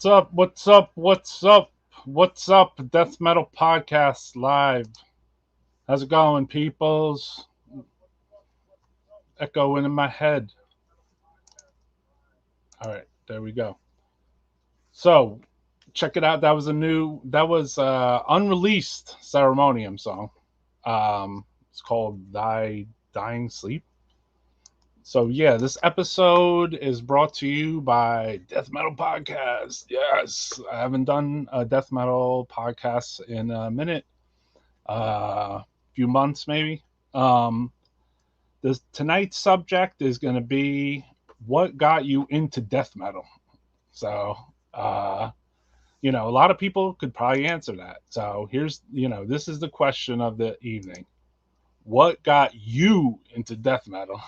What's up? What's up? What's up? What's up? Death Metal Podcast Live. How's it going, peoples? Echoing in my head. All right, there we go. So, check it out. That was unreleased Ceremonium song. It's called Thy Dying Sleep. So yeah, this episode is brought to you by Death Metal Podcast. Yes, I haven't done a Death Metal podcast in a minute, few months maybe. Tonight's subject is going to be what got you into death metal. So, a lot of people could probably answer that. So this is the question of the evening. What got you into death metal?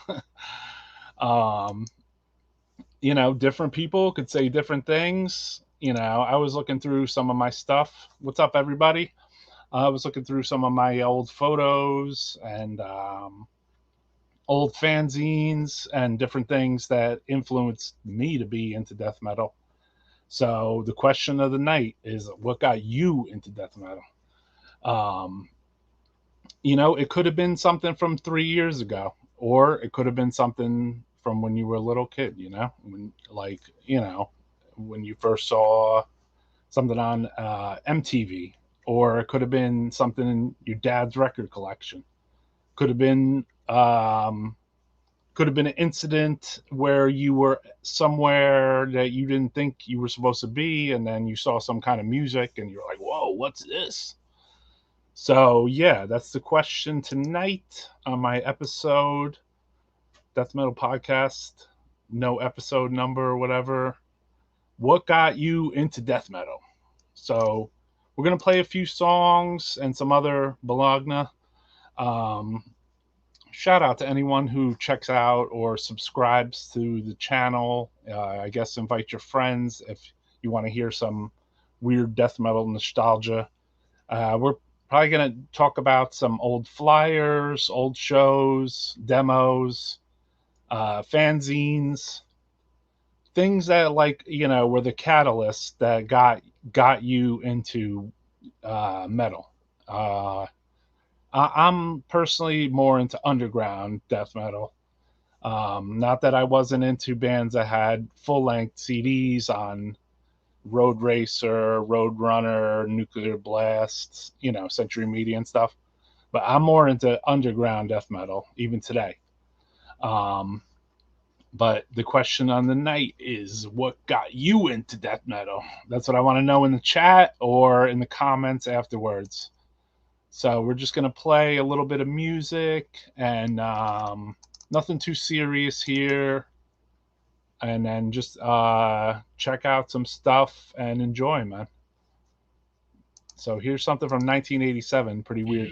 Different people could say different things. I was looking through some of my stuff. What's up, everybody? I was looking through some of my old photos and old fanzines and different things that influenced me to be into death metal. So the question of the night is, what got you into death metal? It could have been something from 3 years ago, or it could have been something from when you were a little kid, when you first saw something on MTV, or it could have been something in your dad's record collection. Could have been an incident where you were somewhere that you didn't think you were supposed to be, and then you saw some kind of music and you're like, whoa, what's this? So yeah, that's the question tonight on my episode, Death Metal Podcast, no episode number or whatever. What got you into death metal? So we're going to play a few songs and some other Bologna. Shout out to anyone who checks out or subscribes to the channel. I guess invite your friends if you want to hear some weird death metal nostalgia. We're probably going to talk about some old flyers, old shows, demos, fanzines, things that were the catalyst that got you into metal. I'm personally more into underground death metal. Not that I wasn't into bands that had full-length CDs on Road Racer, Road Runner, Nuclear Blast, Century Media and stuff. But I'm more into underground death metal, even today. But the question on the night is, what got you into death metal? That's what I want to know in the chat or in the comments afterwards. So we're just going to play a little bit of music and nothing too serious here. And then just check out some stuff and enjoy, man. So here's something from 1987, pretty weird.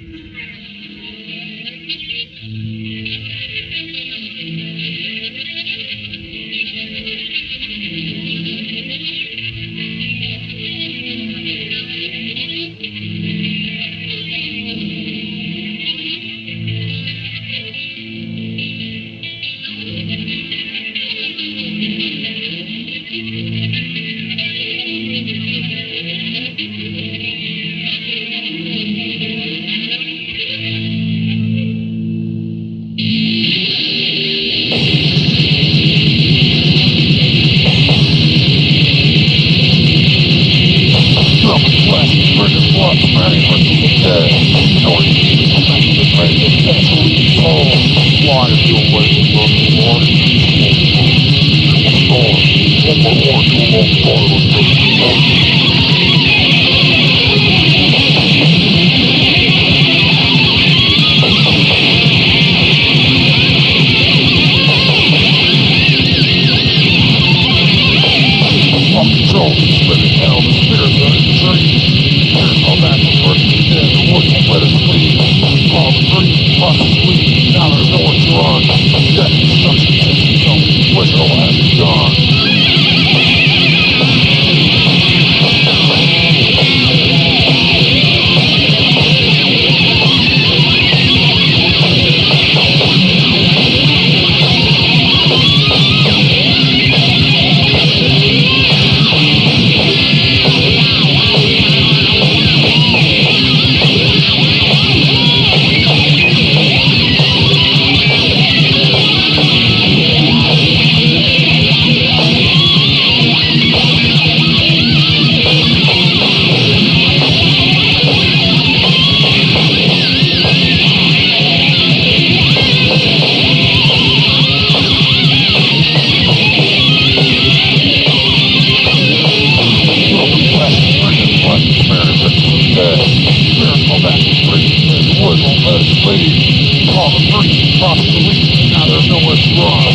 Ladies, call the freaks, cross the police, now there's nowhere to run.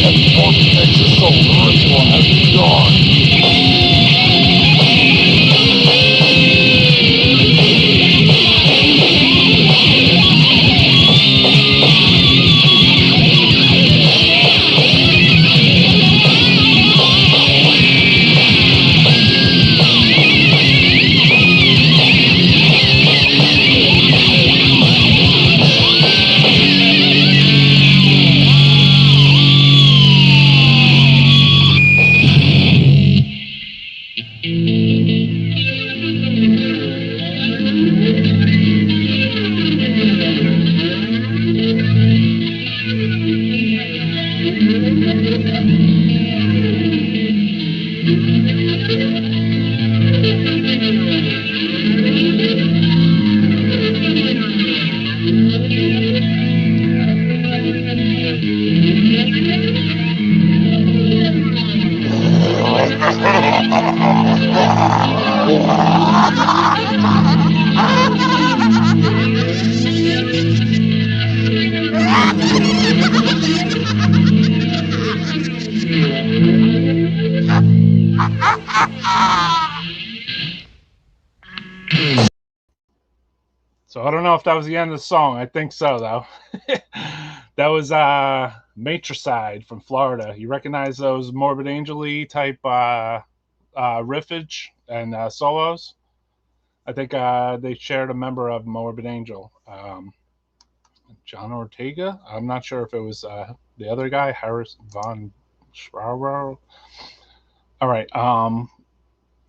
Every monkey makes a soul, the ritual has begun. So I don't know if that was the end of the song. I think so, though. That was Matricide from Florida. You recognize those Morbid Angel-y type riffage and solos? I think they shared a member of Morbid Angel. John Ortega? I'm not sure if it was the other guy, Harris von Schauer. All right.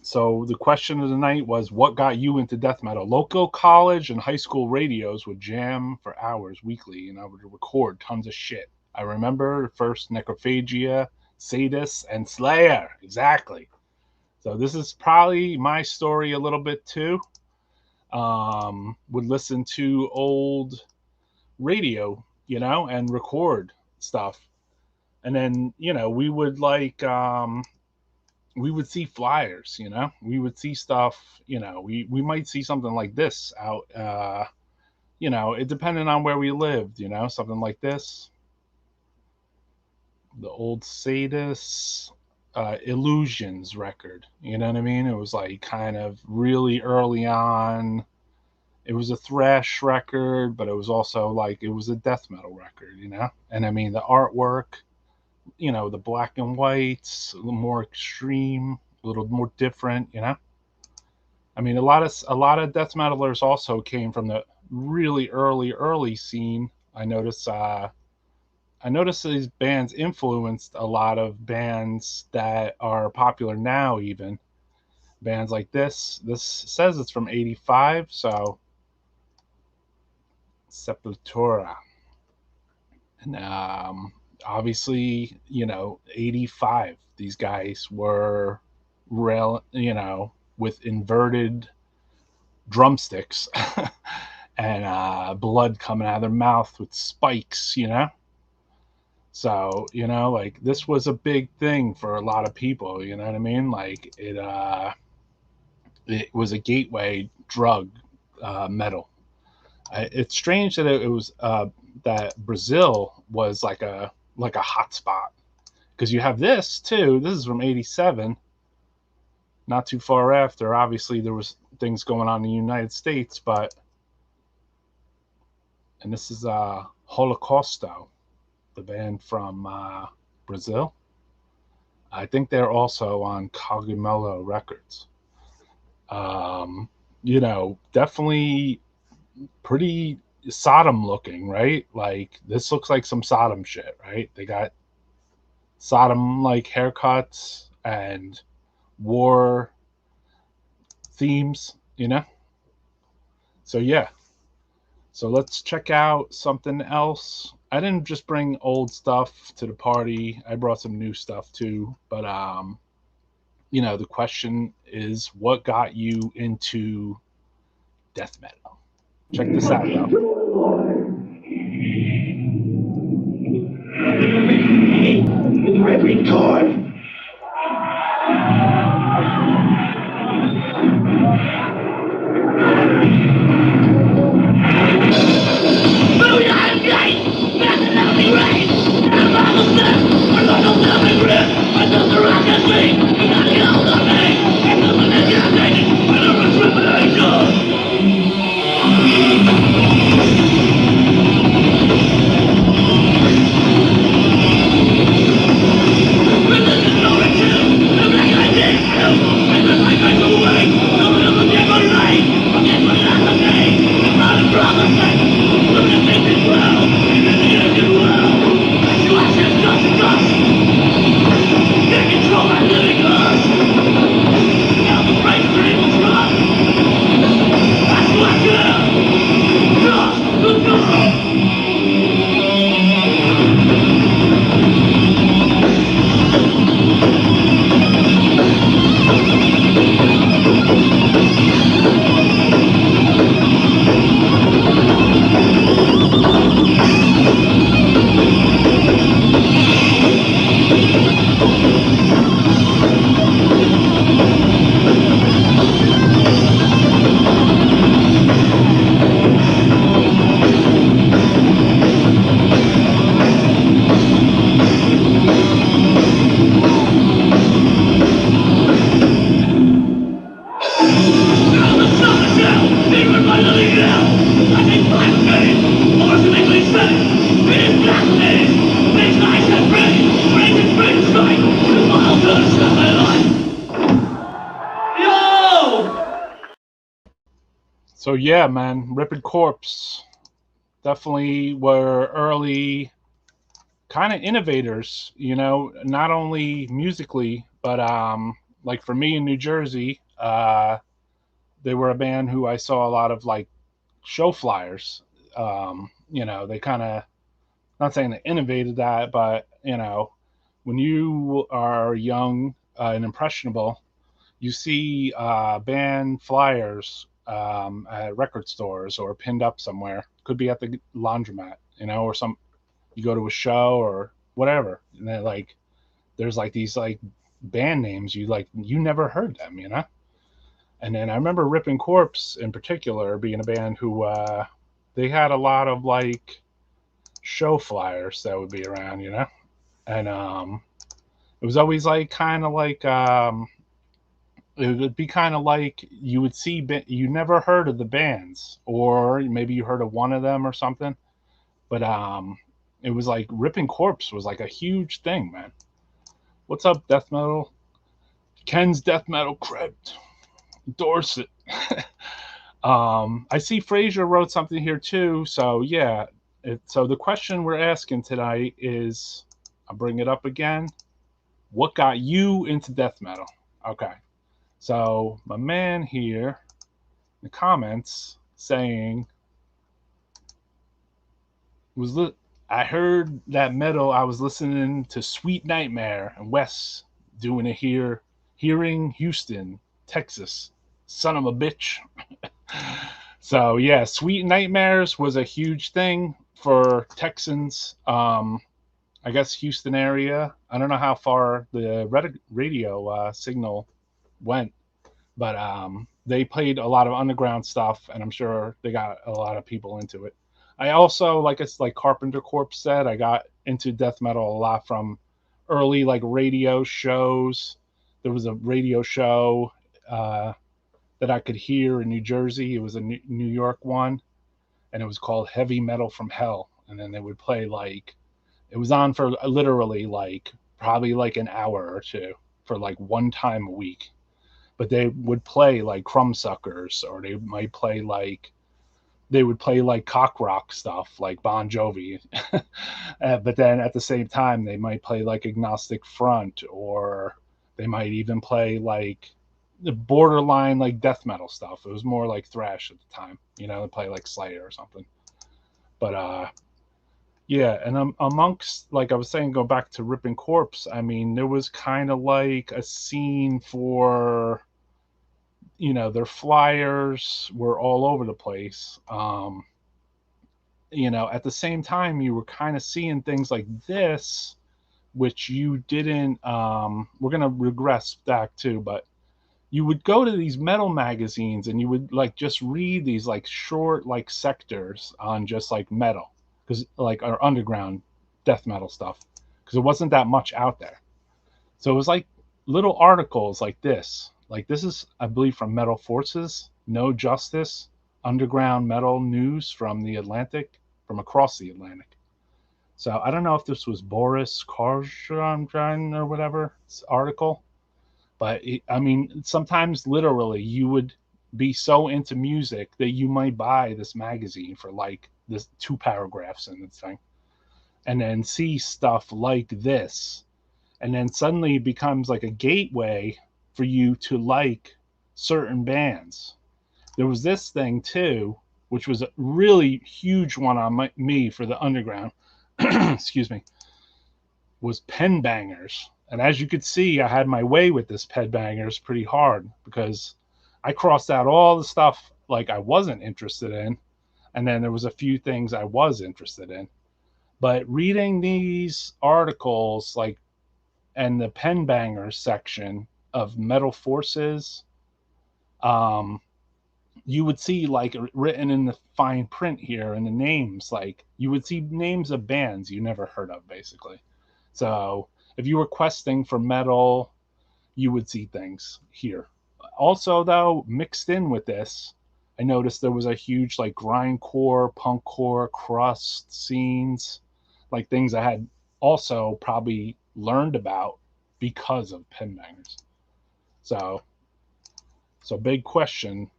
So the question of the night was, what got you into death metal? Local college and high school radios would jam for hours weekly, and I would record tons of shit. I remember first Necrophagia, Sadist, and Slayer. Exactly. So this is probably my story a little bit too. Would listen to old radio, and record stuff. And then, we would we would see flyers, we would see stuff, we might see something like this out, it depended on where we lived, something like this. The old Sadist Illusions record, you know what I mean? It was like kind of really early on. It was a thrash record, but it was also like, it was a death metal record, and I mean, the artwork, the black and whites, a little more extreme, a little more different, I mean, a lot of death metalers also came from the really early scene. I noticed these bands influenced a lot of bands that are popular now, even bands like this. This says it's from 85, so Sepultura. And obviously, 85, these guys were with inverted drumsticks and blood coming out of their mouth with spikes, so like, this was a big thing for a lot of people, you know what I mean? Like, it was a gateway drug, metal. It's strange that it was that Brazil was like a hot spot, because you have this too. This is from 87, not too far after. Obviously there was things going on in the United States, and this is Holocausto, the band from Brazil. I think they're also on Cogumelo Records. Definitely pretty Sodom looking, right? Like, this looks like some Sodom shit, right? They got Sodom like haircuts and war themes, so yeah. So let's check out something else. I didn't just bring old stuff to the party, I brought some new stuff too. But the question is, what got you into death metal? Check this out, though. Every time. So yeah, man, Ripping Corpse definitely were early kind of innovators, not only musically, but like for me in New Jersey, they were a band who I saw a lot of like show flyers. They kind of, not saying they innovated that, but when you are young and impressionable, you see band flyers at record stores or pinned up somewhere. Could be at the laundromat, or you go to a show or whatever, and then like there's like these like band names you never heard them. And then I remember Ripping Corpse in particular being a band who they had a lot of like show flyers that would be around. And it was always like kind of like it would be kind of like you would see you never heard of the bands, or maybe you heard of one of them or something, but it was like Ripping Corpse was like a huge thing, man. What's up, death metal? Ken's Death Metal Crypt, Dorset. I see Fraser wrote something here too. So yeah, so the question we're asking tonight is, I'll bring it up again. What got you into death metal? Okay, so my man here in the comments saying I heard that metal. I was listening to Sweet Nightmare and Wes doing it here, hearing Houston, Texas. Son of a bitch. So yeah, Sweet Nightmares was a huge thing for Texans. I guess Houston area. I don't know how far the radio signal went, but they played a lot of underground stuff, and I'm sure they got a lot of people into it. I also, like it's like Carpenter Corpse said, I got into death metal a lot from early like radio shows. There was a radio show that I could hear in New Jersey. It was a New York one, and it was called Heavy Metal from Hell. And then they would play like, it was on for literally like probably like an hour or two for like one time a week. But they would play like Crumbsuckers, or they would play like cock rock stuff like Bon Jovi. But then at the same time, they might play like Agnostic Front, or they might even play like the borderline like death metal stuff. It was more like thrash at the time, they play like Slayer or something. But yeah, and amongst, like I was saying, go back to Ripping Corpse. I mean, there was kind of like a scene for, their flyers were all over the place. At the same time, you were kind of seeing things like this, which you didn't. We're gonna regress back too, but you would go to these metal magazines and you would like just read these like short like sectors on just like metal, because like our underground death metal stuff, because it wasn't that much out there. So it was like little articles like this. Like this is, I believe, from Metal Forces, No Justice, underground metal news from the Atlantic, from across the Atlantic. So I don't know if this was Boris Karjan or whatever article, but I mean, sometimes literally you would be so into music that you might buy this magazine for like this 2 paragraphs in the thing, and then see stuff like this, and then suddenly it becomes like a gateway for you to like certain bands. There was this thing too, which was a really huge one on me for the underground. Excuse me. Was Pen Bangers. And as you could see, I had my way with this Pen Bangers pretty hard, because I crossed out all the stuff like I wasn't interested in, and then there was a few things I was interested in. But reading these articles, like, and the Pen Bangers section of Metal Forces, you would see like written in the fine print here and the names, like you would see names of bands you never heard of, basically. So if you were questing for metal, you would see things here. Also, though, mixed in with this, I noticed there was a huge like grindcore, punkcore, crust scenes, like things I had also probably learned about because of Pen Bangers. So big question.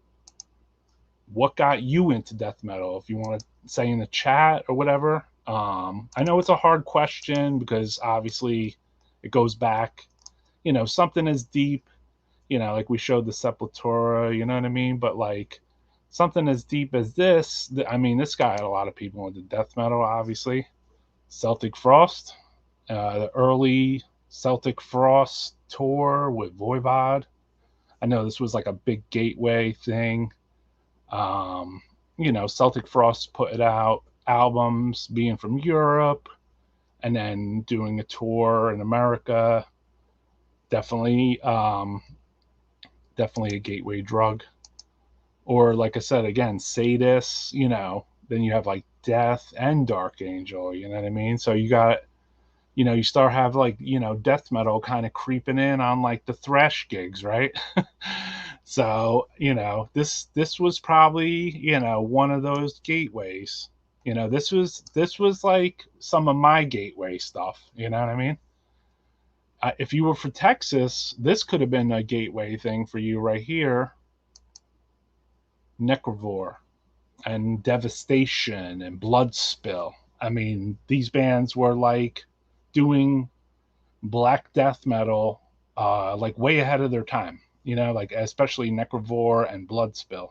what got you into death metal? If you want to say in the chat or whatever. I know it's a hard question because obviously it goes back, something as deep, like we showed the Sepultura, you know what I mean? But like something as deep as this, I mean, this guy had a lot of people into death metal, obviously. Celtic Frost, the early Celtic Frost tour with Voivod. I know this was like a big gateway thing. Celtic Frost put it out albums being from Europe and then doing a tour in America. Definitely a gateway drug. Or like I said, again, Sadist, then you have like Death and Dark Angel, you know what I mean? So you got, you start have like, death metal kind of creeping in on like the thrash gigs, right? So, this was probably, one of those gateways. This was like some of my gateway stuff, you know what I mean? If you were for Texas, this could have been a gateway thing for you right here. Necrovore and Devastation and Bloodspill. I mean, these bands were like doing black death metal like way ahead of their time, like especially Necrovore and Bloodspill.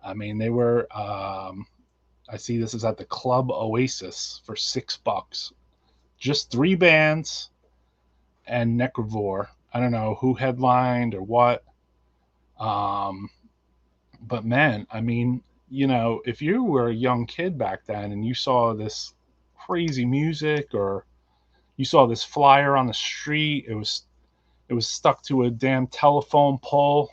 I mean, they were I see this is at the Club Oasis for $6. Just 3 bands and Necrovore. I don't know who headlined or what. But man, I mean, if you were a young kid back then and you saw this crazy music or you saw this flyer on the street, it was stuck to a damn telephone pole.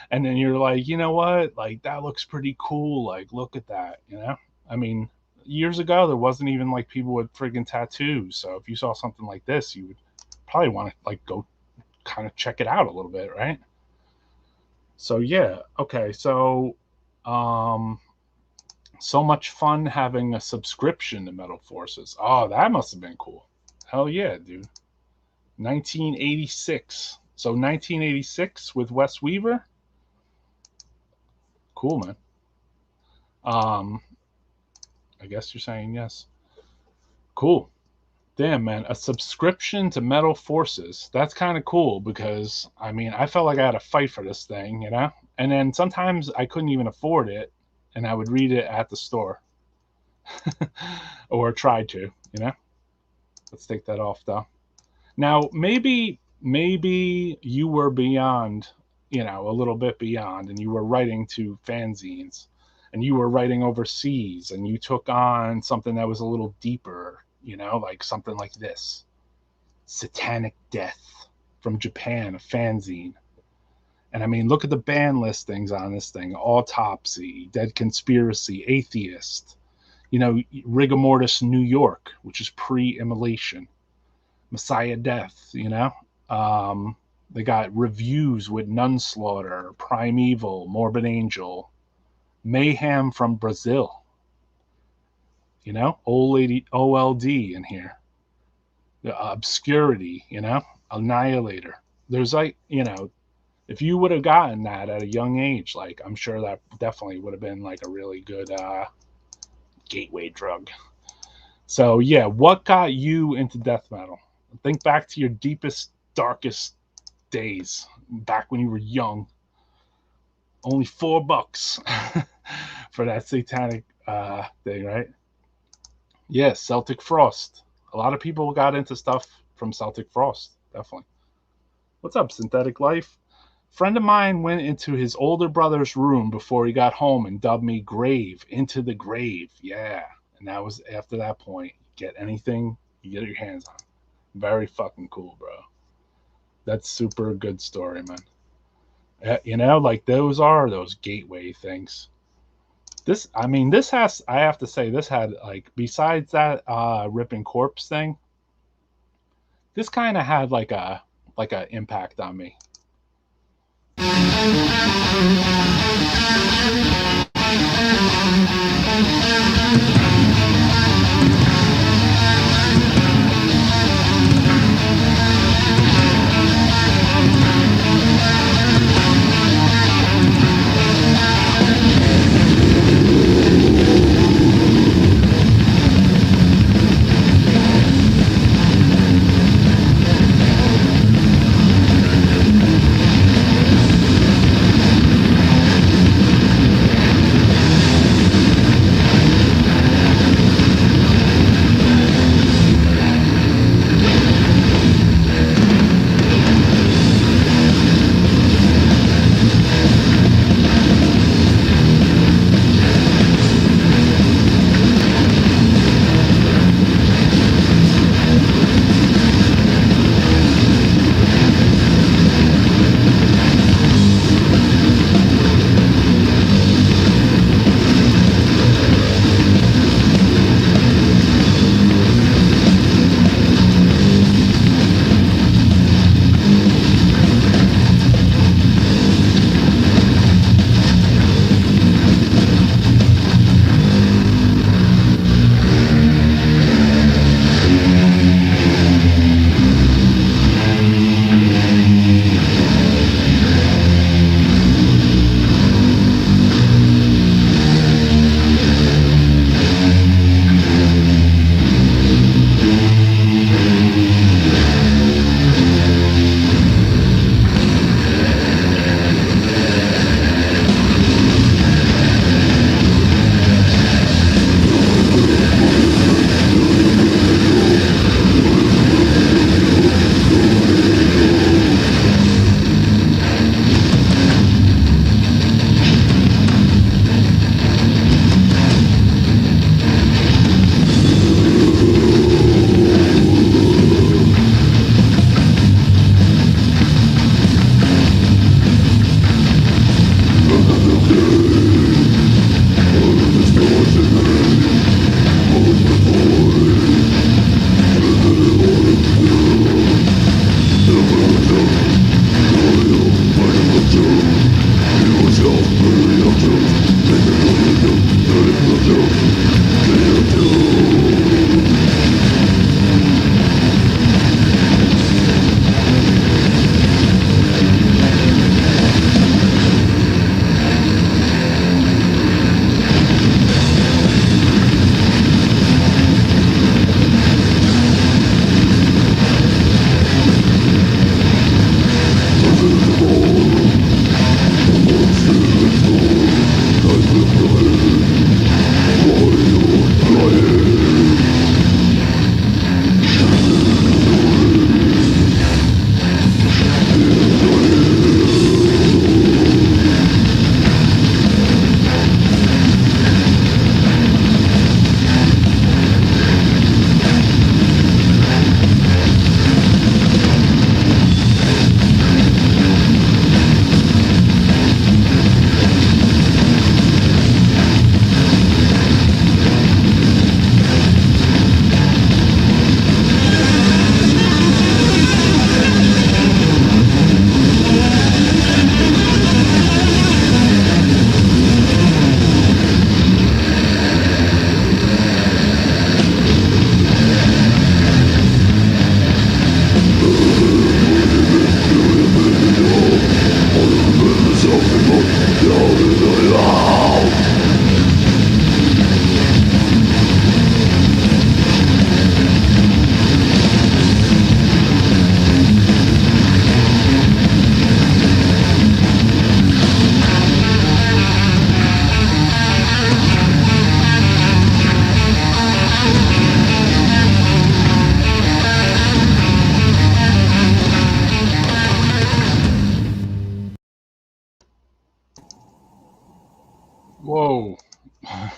And then you're like, you know what? Like, that looks pretty cool. Like, look at that, I mean, years ago, there wasn't even like people with friggin' tattoos. So if you saw something like this, you would probably want to like go kind of check it out a little bit, right? So yeah, okay. So so much fun having a subscription to Metal Forces. Oh, that must have been cool. Hell yeah, dude. 1986. So 1986 with Wes Weaver. Cool, man. I guess you're saying yes. Cool. Damn, man, a subscription to Metal Forces. That's kind of cool because, I mean, I felt like I had to fight for this thing, And then sometimes I couldn't even afford it, and I would read it at the store. Or try to, Let's take that off, though. Now, maybe you were beyond, a little bit beyond, and you were writing to fanzines, and you were writing overseas, and you took on something that was a little deeper, like something like this. Satanic Death from Japan, a fanzine. And I mean, look at the band listings on this thing. Autopsy, Dead Conspiracy, Atheist, Rigor Mortis New York, which is pre-immolation. Messiah Death, they got reviews with Nunslaughter, Primeval, Morbid Angel, Mayhem from Brazil. Old Lady OLD in here. The Obscurity, Annihilator. There's like, if you would have gotten that at a young age, like I'm sure that definitely would have been like a really good gateway drug. So yeah, what got you into death metal? Think back to your deepest, darkest days, back when you were young. Only $4 for that satanic thing, right? Yes, Celtic Frost. A lot of people got into stuff from Celtic Frost, definitely. What's up, Synthetic Life? Friend of mine went into his older brother's room before he got home and dubbed me Grave, Into the Grave. Yeah. And that was after that point. Get anything you get your hands on. Very fucking cool, bro. That's super good story, man. Like those gateway things. I have to say, this had like, besides that Ripping Corpse thing, this kind of had like a impact on me.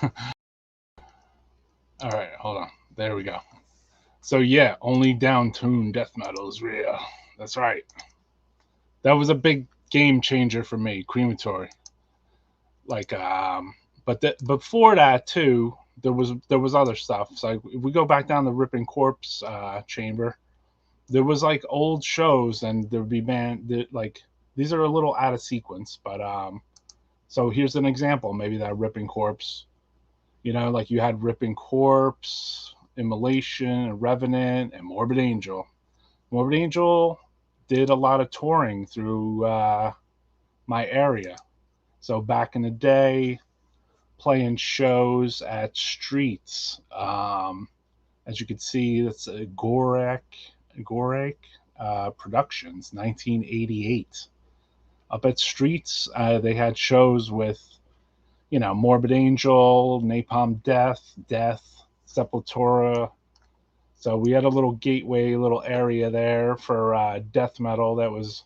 All right, hold on. There we go. So yeah, only down-tuned death metal is real. That's right. That was a big game changer for me, Crematory. Like, but before that too, there was other stuff. So if we go back down the Ripping Corpse chamber, there was like old shows, and there would be like these are a little out of sequence, but so here's an example. Maybe that Ripping Corpse, like you had Ripping Corpse, Immolation, Revenant, and Morbid Angel. Morbid Angel did a lot of touring through my area. So back in the day, playing shows at Streets. As you can see, that's Gorek Productions, 1988. Up at Streets, they had shows with, Morbid Angel, Napalm Death, Sepultura. So we had a little gateway, little area there for death metal that was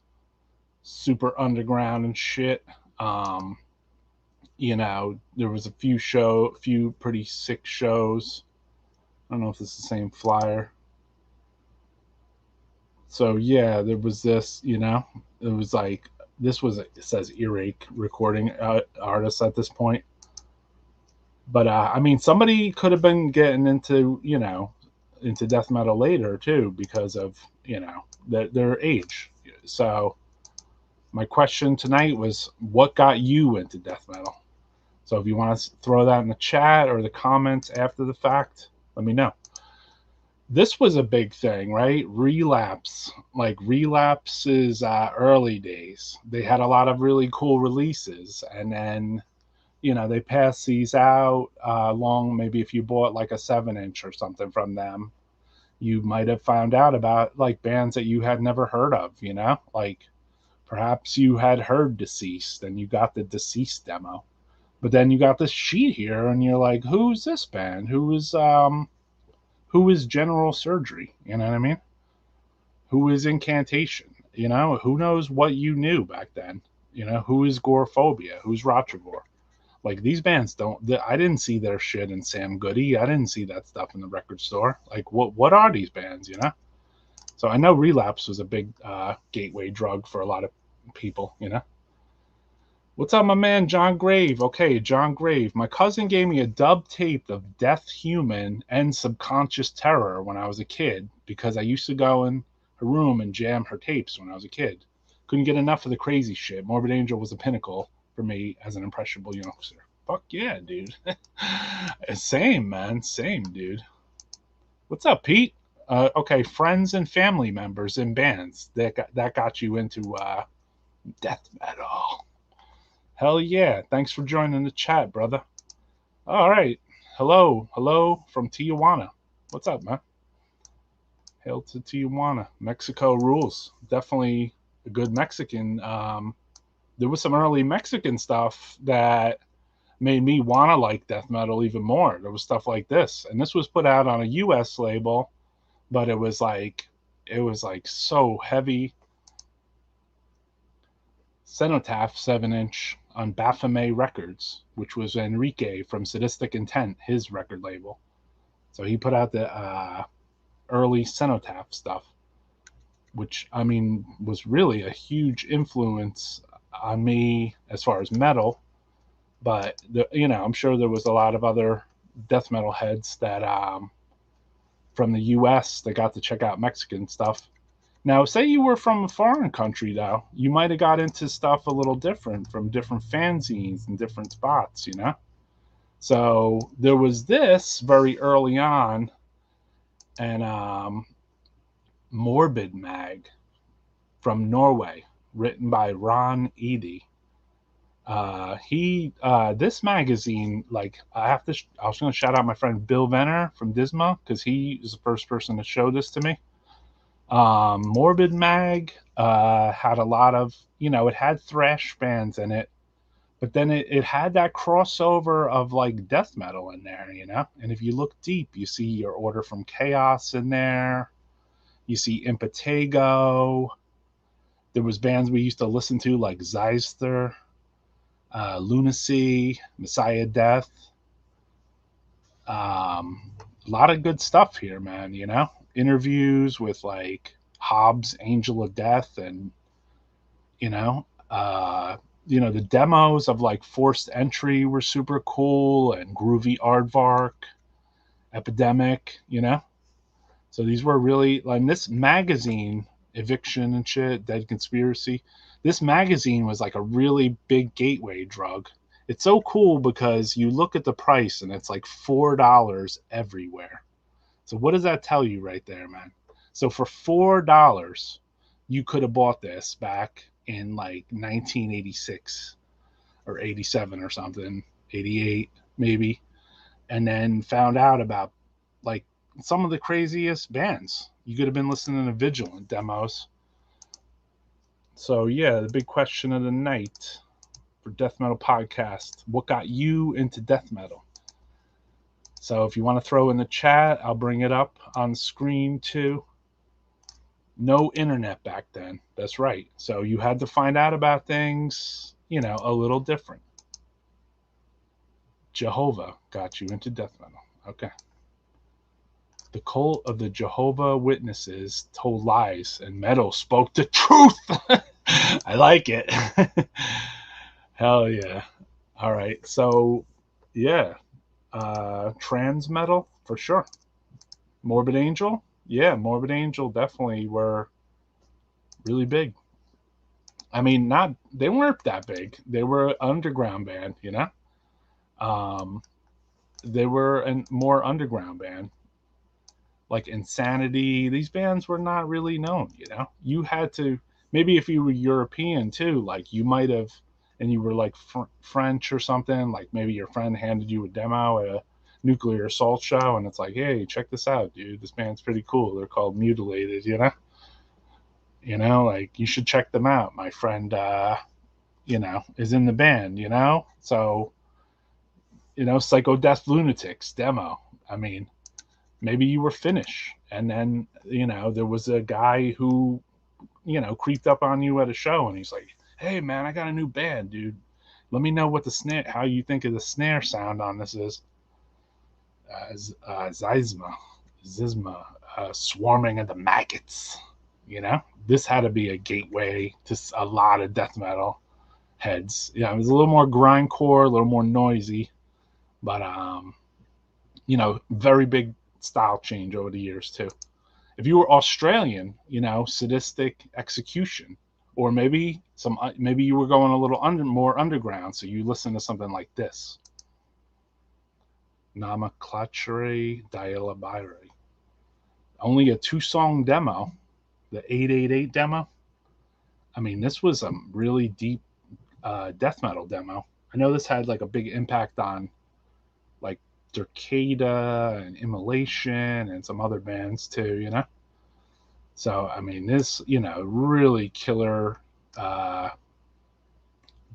super underground and shit. There was a few pretty sick shows. I don't know if it's the same flyer. So yeah, there was this, it was like, it says Earache recording artist at this point. But I mean, somebody could have been getting into, into death metal later too, because of, their age. So my question tonight was, what got you into death metal? So if you want to throw that in the chat or the comments after the fact, let me know. This was a big thing, right? Relapse. Like Relapse's early days, they had a lot of really cool releases, and then they passed these out long. Maybe if you bought like a 7-inch or something from them, you might have found out about like bands that you had never heard of. Like perhaps you had heard Deceased and you got the Deceased demo, but then you got this sheet here and you're like, who's this band? Who is General Surgery? You know what I mean? Who is Incantation? Who knows what you knew back then? Who is Gorephobia? Who's Rotragore? Like these bands I didn't see their shit in Sam Goody. I didn't see that stuff in the record store. Like what are these bands, So I know Relapse was a big gateway drug for a lot of people, What's up, my man, John Grave? Okay, John Grave. My cousin gave me a dub tape of Death Human and Subconscious Terror when I was a kid because I used to go in her room and jam her tapes when I was a kid. Couldn't get enough of the crazy shit. Morbid Angel was the pinnacle for me as an impressionable youngster. Fuck yeah, dude. Same, man. Same, dude. What's up, Pete? Okay, friends and family members in bands that got you into death metal. Hell yeah. Thanks for joining the chat, brother. All right. Hello from Tijuana. What's up, man? Hail to Tijuana. Mexico rules. Definitely a good Mexican. There was some early Mexican stuff that made me want to like death metal even more. There was stuff like this. And this was put out on a US label, but it was like so heavy. Cenotaph 7-inch on Baphomet Records, which was Enrique from Sadistic Intent, his record label. So he put out the early Cenotaph stuff, which, I mean, was really a huge influence on me as far as metal. But, I'm sure there was a lot of other death metal heads that from the US that got to check out Mexican stuff. Now, say you were from a foreign country, though, you might have got into stuff a little different from different fanzines and different spots, So there was this very early on, and Morbid Mag from Norway, written by Ron Eady. This magazine, like, I was going to shout out my friend Bill Venner from Disma, because he is the first person to show this to me. Morbid Mag had a lot of, it had thrash bands in it, but then it had that crossover of like death metal in there, and if you look deep, you see Your Order from Chaos in there, you see Impetigo. There was bands we used to listen to like Zeister, Lunacy, Messiah Death. A lot of good stuff here, man. Interviews with like Hobbs, Angel of Death, and you know, uh, the demos of like Forced Entry were super cool, and Groovy Aardvark, Epidemic. So these were really like this magazine, Eviction and shit, Dead Conspiracy. This magazine was like a really big gateway drug. It's so cool because you look at the price and it's like $4 everywhere. So what does that tell you right there, man? So for $4, you could have bought this back in like 1986 or 87 or something, 88 maybe, and then found out about like some of the craziest bands. You could have been listening to Vigilant demos. So yeah, the big question of the night for Death Metal Podcast: what got you into death metal? So if you want to throw in the chat, I'll bring it up on screen too. No internet back then. That's right. So you had to find out about things, a little different. Jehovah got you into death metal. Okay. The cult of the Jehovah Witnesses told lies, and metal spoke the truth. I like it. Hell yeah. All right. So, yeah. Trans metal, for sure. Morbid Angel? Yeah, Morbid Angel definitely were really big. I mean, they weren't that big. They were an underground band, They were a more underground band. Like Insanity, these bands were not really known, You had to, maybe if you were European too, like you might have, and you were like French or something, like maybe your friend handed you a demo at a Nuclear Assault show, and it's like, hey, check this out, dude. This band's pretty cool. They're called Mutilated, like you should check them out. My friend, is in the band, So, Psycho Death Lunatics demo. I mean, maybe you were Finnish, and then there was a guy who creeped up on you at a show, and he's like, hey man, I got a new band, dude, let me know what the snare, how you think of the snare sound on this is. Zizma, Swarming of the Maggots. This had to be a gateway to a lot of death metal heads. It was a little more grindcore, a little more noisy, but very big style change over the years too. If you were Australian, Sadistic Execution, or maybe you were going a little more underground, so you listen to something like this. Nomenclature Dialabire. Only a 2-song demo, the 888 demo. I mean, this was a really deep death metal demo. I know this had like a big impact on like Dercada and Immolation and some other bands too, So, I mean, this, really killer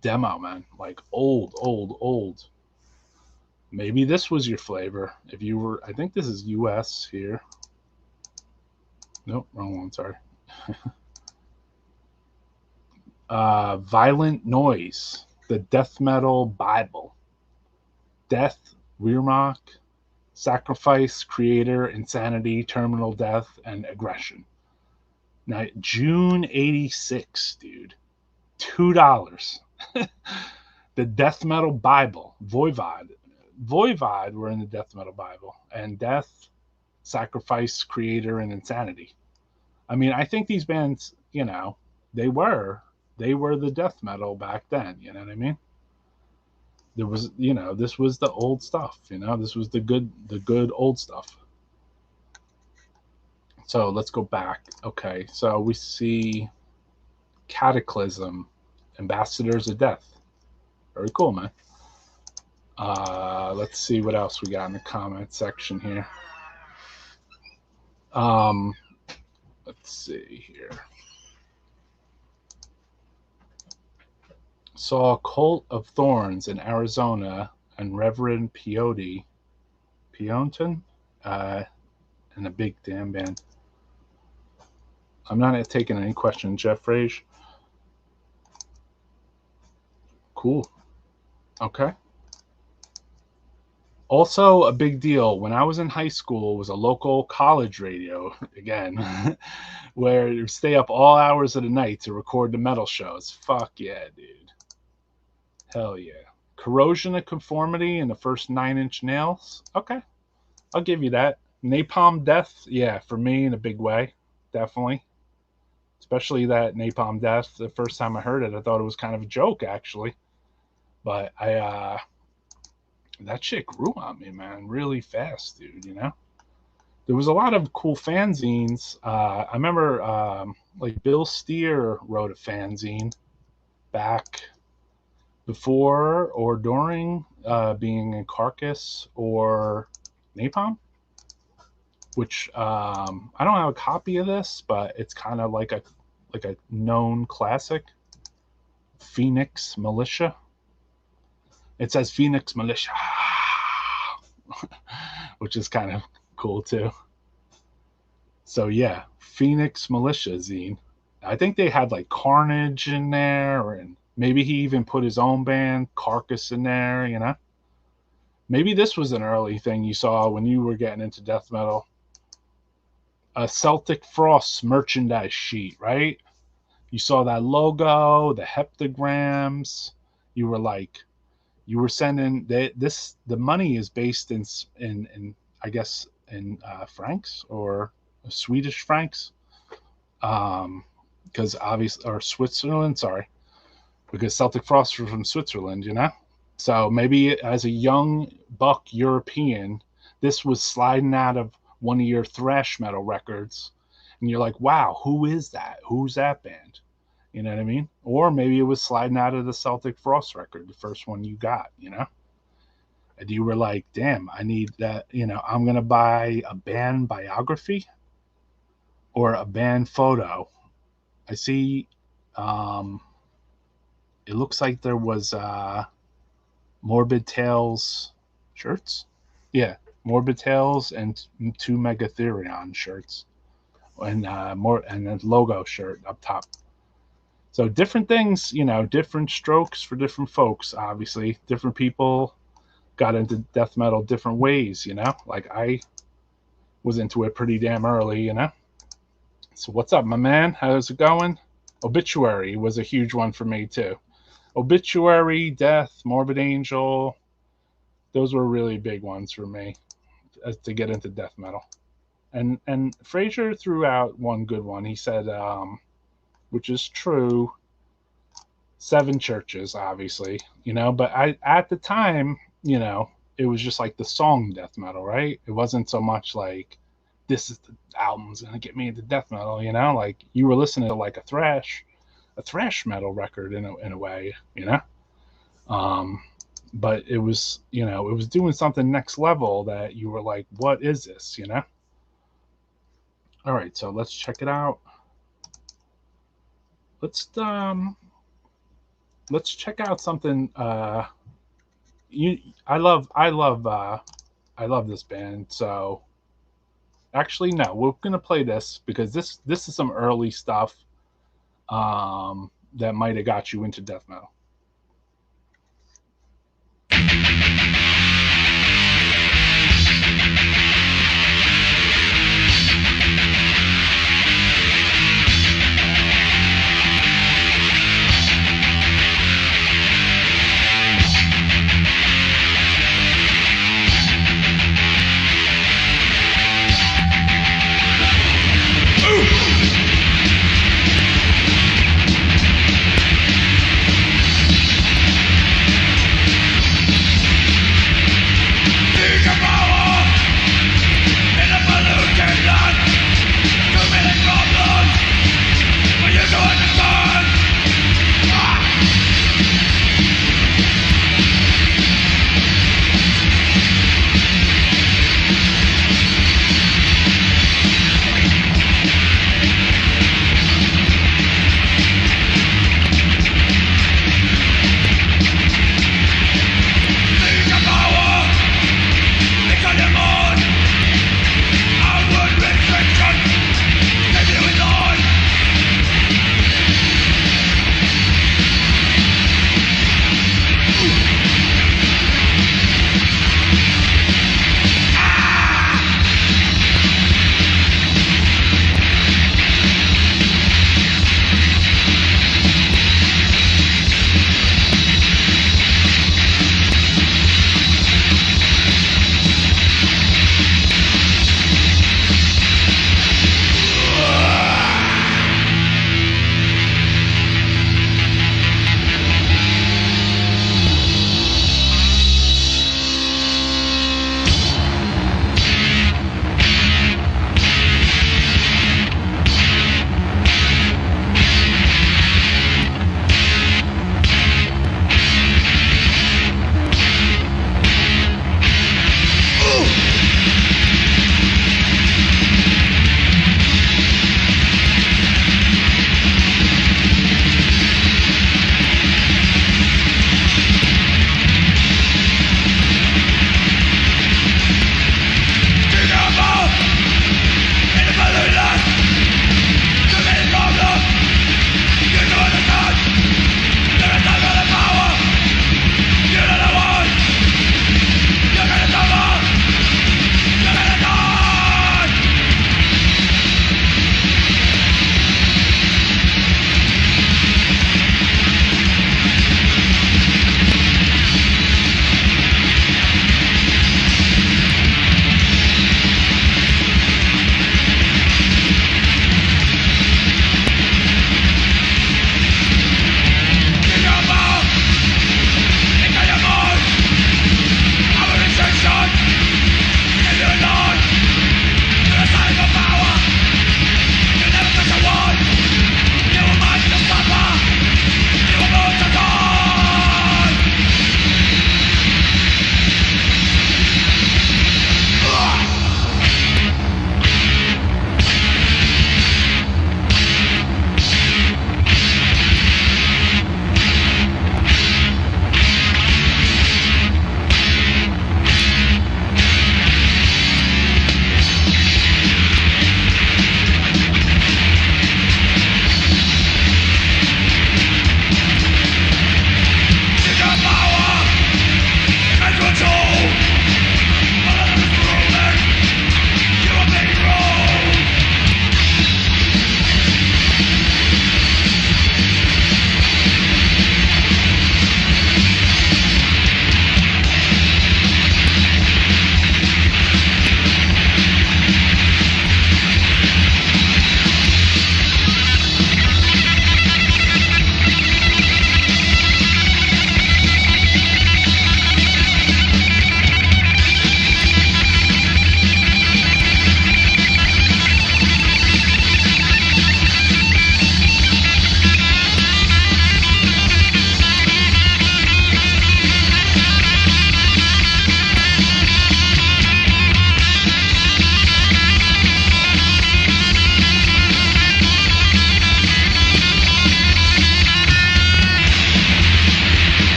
demo, man. Like old. Maybe this was your flavor. If you were, I think this is US here. Nope, wrong one, sorry. Violent Noise, the Death Metal Bible. Death, Weirmach, Sacrifice, Creator, Insanity, Terminal Death, and Aggression. Now, June 86, dude. $2. The Death Metal Bible, Voivod. Voivod were in the Death Metal Bible. And Death, Sacrifice, Creator, and Insanity. I mean, I think these bands, they were the death metal back then. You know what I mean? There was, this was the old stuff. This was the good old stuff. So let's go back. Okay, so we see Cataclysm, Ambassadors of Death. Very cool, man. Let's see what else we got in the comment section here. Let's see here. Saw Cult of Thorns in Arizona and Reverend Pionton, and a big damn band. I'm not taking any questions, Jeff Rage. Cool. Okay. Also, a big deal when I was in high school was a local college radio again, where you stay up all hours of the night to record the metal shows. Fuck yeah, dude. Hell yeah. Corrosion of Conformity and the first Nine Inch Nails. Okay, I'll give you that. Napalm Death, yeah, for me in a big way, definitely. Especially that Napalm Death. The first time I heard it, I thought it was kind of a joke, actually. But that shit grew on me, man, really fast, dude. There was a lot of cool fanzines. I remember, like Bill Steer wrote a fanzine back before or during being in Carcass or Napalm, which I don't have a copy of this, but it's kind of like a known classic. Phoenix Militia. It says Phoenix Militia, which is kind of cool too. So yeah, Phoenix Militia zine. I think they had like Carnage in there, and maybe he even put his own band, Carcass, in there. Maybe this was an early thing you saw when you were getting into death metal. A Celtic Frost merchandise sheet, right? You saw that logo, the heptagrams. You were sending the money is based in I guess in francs or Swedish francs, because obviously, or Switzerland, sorry, because Celtic Frost was from Switzerland, So maybe as a young buck European, this was sliding out of one of your thrash metal records, and you're like, wow, who is that? Who's that band? You know what I mean? Or maybe it was sliding out of the Celtic Frost record, the first one you got, And you were like, damn, I need that, I'm going to buy a band biography or a band photo. I see, it looks like there was Morbid Tales shirts. Yeah, Morbid Tales and 2 Megatherion shirts. And a logo shirt up top. So different things, different strokes for different folks, obviously. Different people got into death metal different ways, Like I was into it pretty damn early, So what's up, my man? How's it going? Obituary was a huge one for me, too. Obituary, Death, Morbid Angel. Those were really big ones for me to get into death metal. And Frazier threw out one good one. He said, which is true, 7 churches, obviously, but at the time, it was just like the song death metal, right? It wasn't so much like this is the album's gonna get me into death metal, like you were listening to like a thrash metal record in a way, but it was, it was doing something next level that you were like, what is this, All right, so let's check it out. Let's check out something. I love this band. So actually, no, we're gonna play this because this is some early stuff that might have got you into death metal.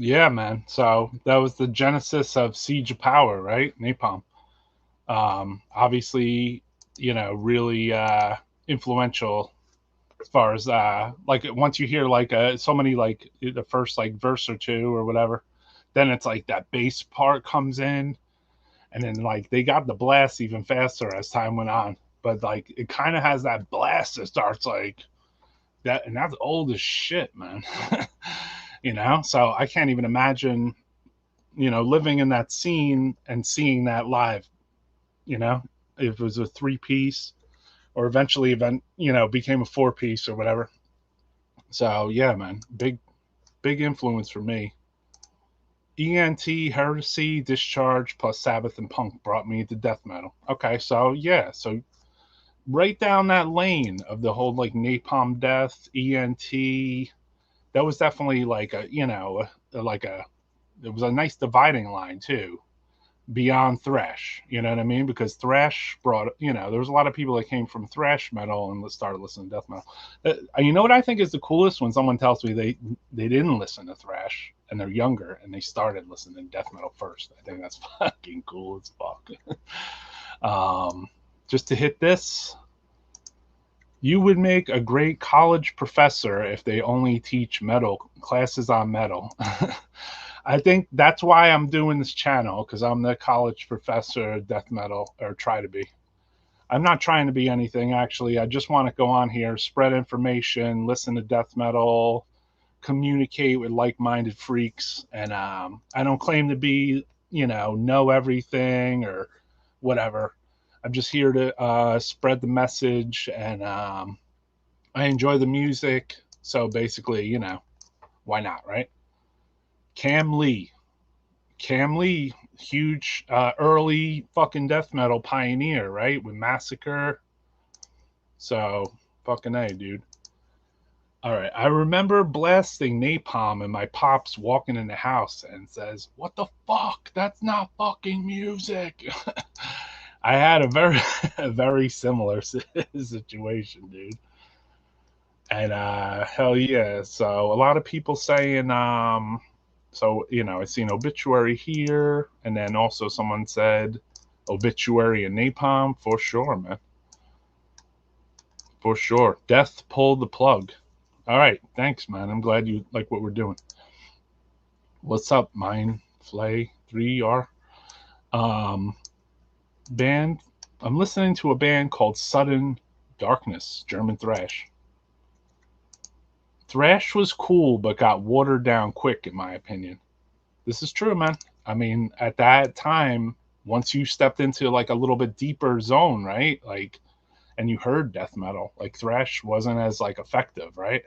Yeah, man. So that was the genesis of Siege of Power, right? Napalm. Obviously, really influential as far as like once you hear like so many like the first like verse or two or whatever, then it's like that bass part comes in, and then like they got the blast even faster as time went on. But like it kind of has that blast that starts like that, and that's old as shit, man. So I can't even imagine living in that scene and seeing that live. You know, if it was a three piece or eventually became a four piece or whatever. So yeah, man, big influence for me. ENT, Heresy, Discharge, plus Sabbath and Punk brought me to death metal. Okay, so yeah, so right down that lane of the whole like Napalm Death, ENT. That was definitely like like a it was a nice dividing line too, beyond thrash. You know what I mean? Because thrash brought there was a lot of people that came from thrash metal and started listening to death metal. You know what I think is the coolest? When someone tells me they didn't listen to thrash and they're younger and they started listening to death metal first. I think that's fucking cool as fuck. Just to hit this, you would make a great college professor if they only teach metal classes on metal. I think that's why I'm doing this channel, because I'm the college professor of death metal, or try to be. I'm not trying to be anything, actually. I just want to go on here, spread information, listen to death metal, communicate with like-minded freaks. And I don't claim to be, know everything or whatever. I'm just here to spread the message, and I enjoy the music. So basically, why not, right? Cam Lee, huge early fucking death metal pioneer, right? With Massacre. So fucking A, dude. All right. I remember blasting Napalm and my pops walking in the house and says, "What the fuck? That's not fucking music." I had a very similar situation, dude. And hell yeah. So a lot of people saying so, I seen Obituary here, and then also someone said Obituary and Napalm, for sure, man. For sure. Death pulled the plug. All right, thanks, man. I'm glad you like what we're doing. What's up, Mine Flay 3R? Band. I'm listening to a band called Sudden Darkness, German thrash. Thrash was cool, but got watered down quick, in my opinion. This is true, man. I mean, at that time, once you stepped into like a little bit deeper zone, right? Like, and you heard death metal, like thrash wasn't as like effective, right?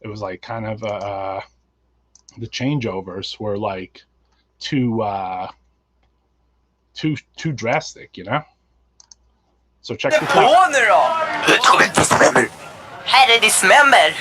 It was like kind of the changeovers were like too drastic, So check this out. Här är dismember.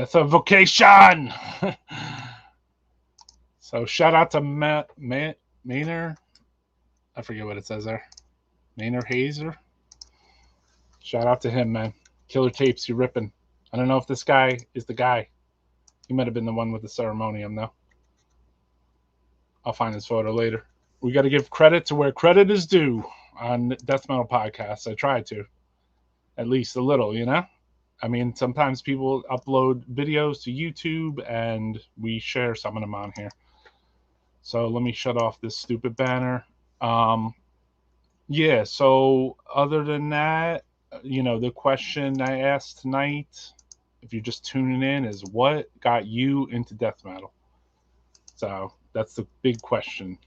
Death of Vocation. So shout out to Maynard. I forget what it says there. Maynard Hazer. Shout out to him, man. Killer tapes, you ripping. I don't know if this guy is the guy. He might have been the one with the ceremonium, though. I'll find his photo later. We got to give credit to where credit is due on Death Metal Podcasts. I try to. At least a little, you know? I mean, sometimes people upload videos to YouTube and we share some of them on here. So let me shut off this stupid banner. Yeah, so other than that, you know, the question I asked tonight, if you're just tuning in, is what got you into death metal? So that's the big question.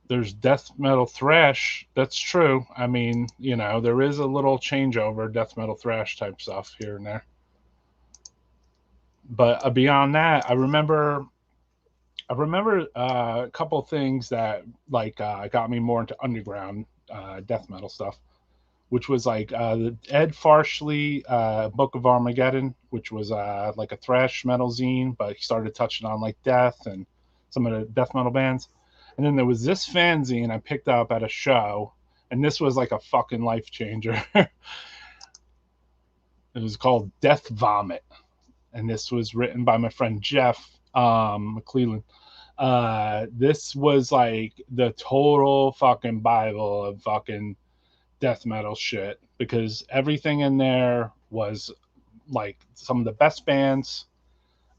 There's death metal thrash. That's true. I mean, you know, there is a little changeover, death metal thrash type stuff here and there. But beyond that, I remember a couple of things that like got me more into underground death metal stuff, which was like the Ed Farsley Book of Armageddon, which was like a thrash metal zine, but he started touching on like death and some of the death metal bands. And then there was this fanzine I picked up at a show, and this was like a fucking life changer. It was called Death Vomit, and this was written by my friend Jeff McClellan. This was like the total fucking Bible of fucking death metal shit, because everything in there was like some of the best bands.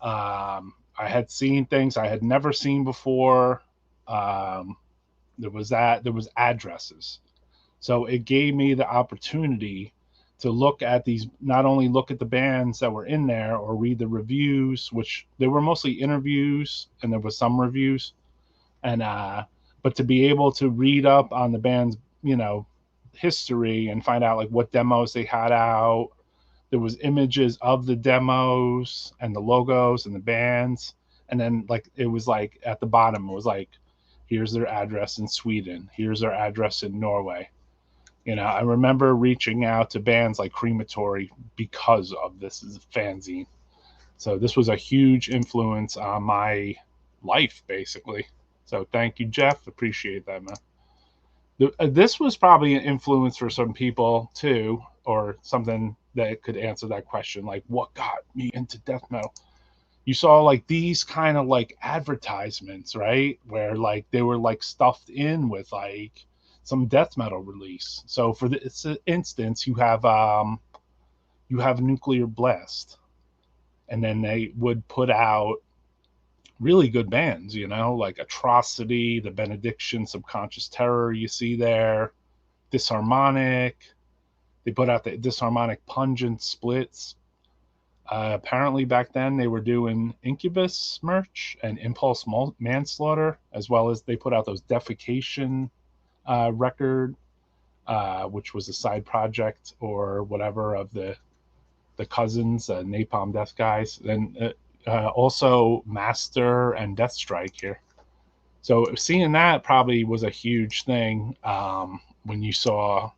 I had seen things I had never seen before. There was addresses. So it gave me the opportunity to look at these, not only look at the bands that were in there or read the reviews, which they were mostly interviews and there was some reviews, and but to be able to read up on the band's, you know, history and find out like what demos they had out. There was images of the demos and the logos and the bands, and then like it was like at the bottom it was like, here's their address in Sweden, here's their address in Norway. You know, I remember reaching out to bands like Crematory because of this fanzine. So this was a huge influence on my life, basically. So thank you, Jeff. Appreciate that, man. This was probably an influence for some people too, or something that could answer that question, like what got me into death metal. You saw like these kind of like advertisements, right, where like they were like stuffed in with like some death metal release. So for this instance, you have Nuclear Blast, and then they would put out really good bands, you know, like Atrocity, The Benediction, Subconscious Terror, you see there, Disharmonic. They put out the Disharmonic Pungent Splits. Apparently back then they were doing Incubus merch and Impulse Manslaughter, as well as they put out those Defecation record, which was a side project or whatever of the cousins, Napalm Death guys. Then also Master and Deathstrike here. So seeing that probably was a huge thing when you saw,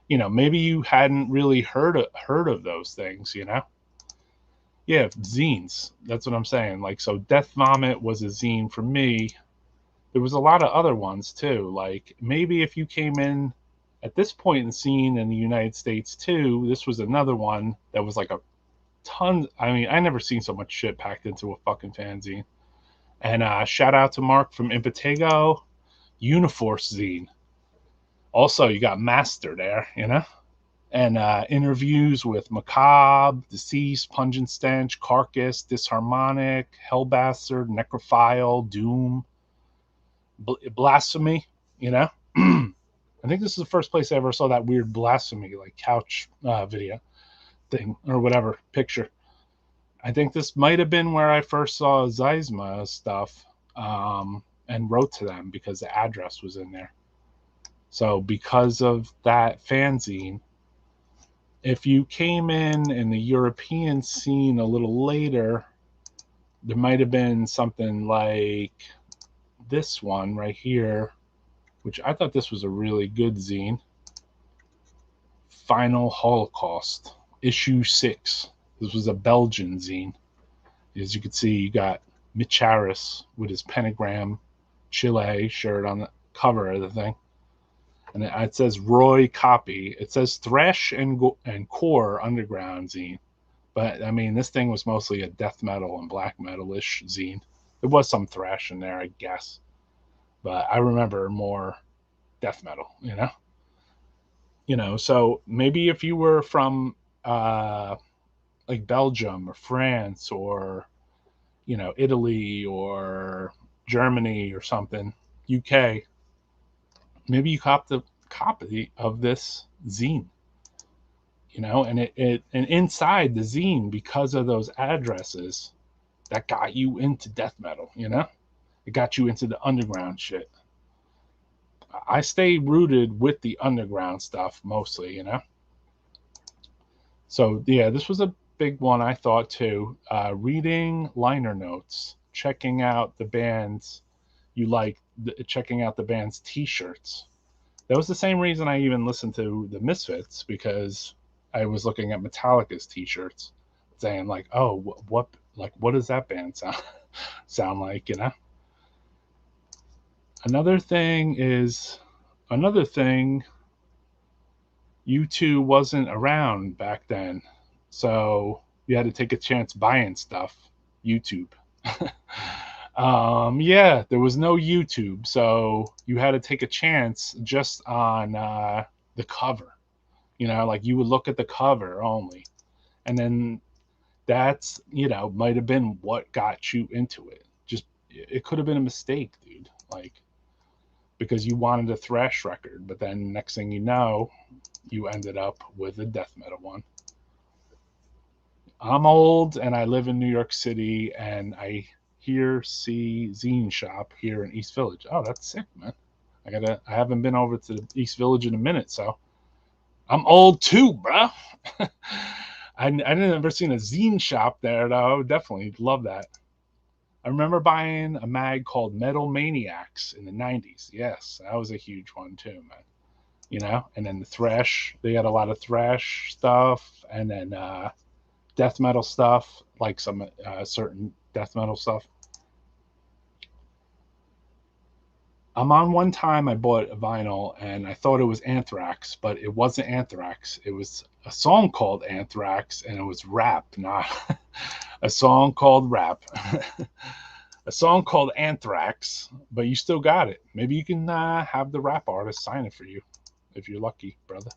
you know, maybe you hadn't really heard of those things, you know. Yeah, zines. That's what I'm saying. Like, so Death Vomit was a zine for me. There was a lot of other ones too. Like maybe if you came in at this point in the scene in the United States too, this was another one that was like a ton. I mean, I never seen so much shit packed into a fucking fanzine. And shout out to Mark from Impetigo, Uniforce zine. Also, you got Master there, you know, and interviews with Macabre, Deceased, Pungent Stench, Carcass, Disharmonic, Hellbastard, Necrophile, Doom, Blasphemy, you know. I think this is the first place I ever saw that weird Blasphemy like couch video thing or whatever picture. I think this might have been where I first saw Zeisma stuff and wrote to them because the address was in there. So because of that fanzine, if you came in the European scene a little later, there might have been something like this one right here, which I thought this was a really good zine. Final Holocaust. issue 6. This was a Belgian zine. As you can see, you got Mitch Harris with his pentagram Chile shirt on the cover of the thing. And it says Roy Copy. It says Thresh and Core Underground zine. But, I mean, this thing was mostly a death metal and black metal-ish zine. There was some thrash in there, I guess. But I remember more death metal, you know? So maybe if you were from like Belgium or France or Italy or Germany or something, UK, maybe you cop the copy of this zine, and and inside the zine, because of those addresses, that got you into death metal, it got you into the underground shit. I stay rooted with the underground stuff mostly, So yeah, this was a big one, I thought too. Reading liner notes, checking out the bands you like, checking out the band's T-shirts. That was the same reason I even listened to the Misfits, because I was looking at Metallica's T-shirts, saying like, oh, what does that band sound like, Another thing, U2 wasn't around back then, so you had to take a chance buying stuff. YouTube. Yeah, there was no YouTube, so you had to take a chance just on the cover. Like you would look at the cover only, and then that's might have been what got you into it. Just it could have been a mistake, dude. Like, because you wanted a thrash record, but then next thing you know, you ended up with a death metal one. I'm old and I live in New York City, and I see Zine Shop here in East Village. Oh, that's sick, man. I haven't been over to the East Village in a minute, so I'm old too, bro. I never seen a zine shop there, though. I would definitely love that. I remember buying a mag called Metal Maniacs in the 90s. Yes, that was a huge one too, man. And then the thrash, they had a lot of thrash stuff, and then death metal stuff, like some certain death metal stuff. On one time I bought a vinyl and I thought it was Anthrax, but it wasn't Anthrax. It was a song called Anthrax, and it was rap, not a song called rap. A song called Anthrax, but you still got it. Maybe you can have the rap artist sign it for you if you're lucky, brother.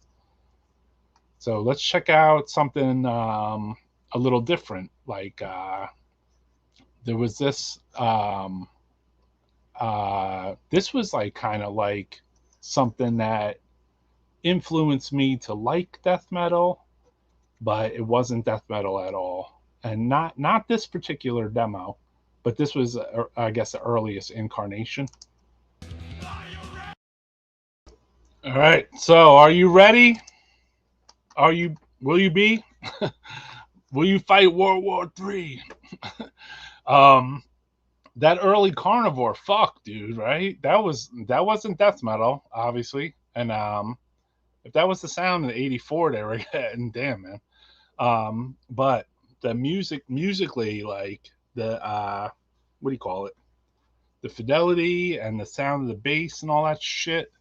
So let's check out something a little different. Like there was this. This was like kind of like something that influenced me to like death metal, but it wasn't death metal at all. And not this particular demo, but this was, I guess, the earliest incarnation. All right, so are you ready? Will you be? Will you fight World War III? That early Carnivore, fuck, dude, right? That wasn't death metal, obviously. And if that was the sound in '84 they were getting, damn, man. But the musically, like the what do you call it? The fidelity and the sound of the bass and all that shit,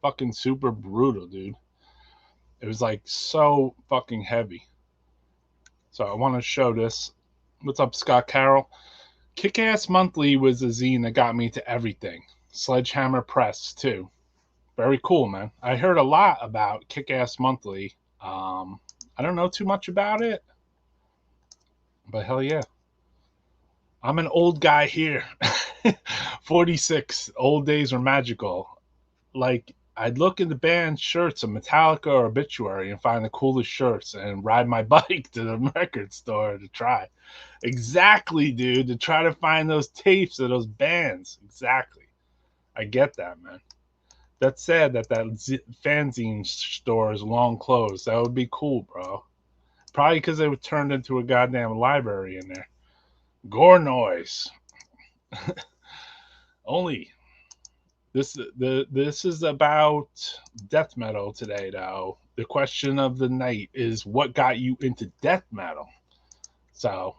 fucking super brutal, dude. It was like so fucking heavy. So I want to show this. What's up, Scott Carroll? Kick-Ass Monthly was a zine that got me to everything. Sledgehammer Press, too. Very cool, man. I heard a lot about Kick-Ass Monthly. I don't know too much about it, but hell yeah. I'm an old guy here. 46. Old days are magical. Like, I'd look in the band shirts of Metallica or Obituary and find the coolest shirts and ride my bike to the record store to try. Exactly, dude. To try to find those tapes of those bands. Exactly. I get that, man. That's sad that fanzine store is long closed. That would be cool, bro. Probably because it was turned into a goddamn library in there. Gore noise. Only. This is about death metal today, though. the question of the night is, what got you into death metal? So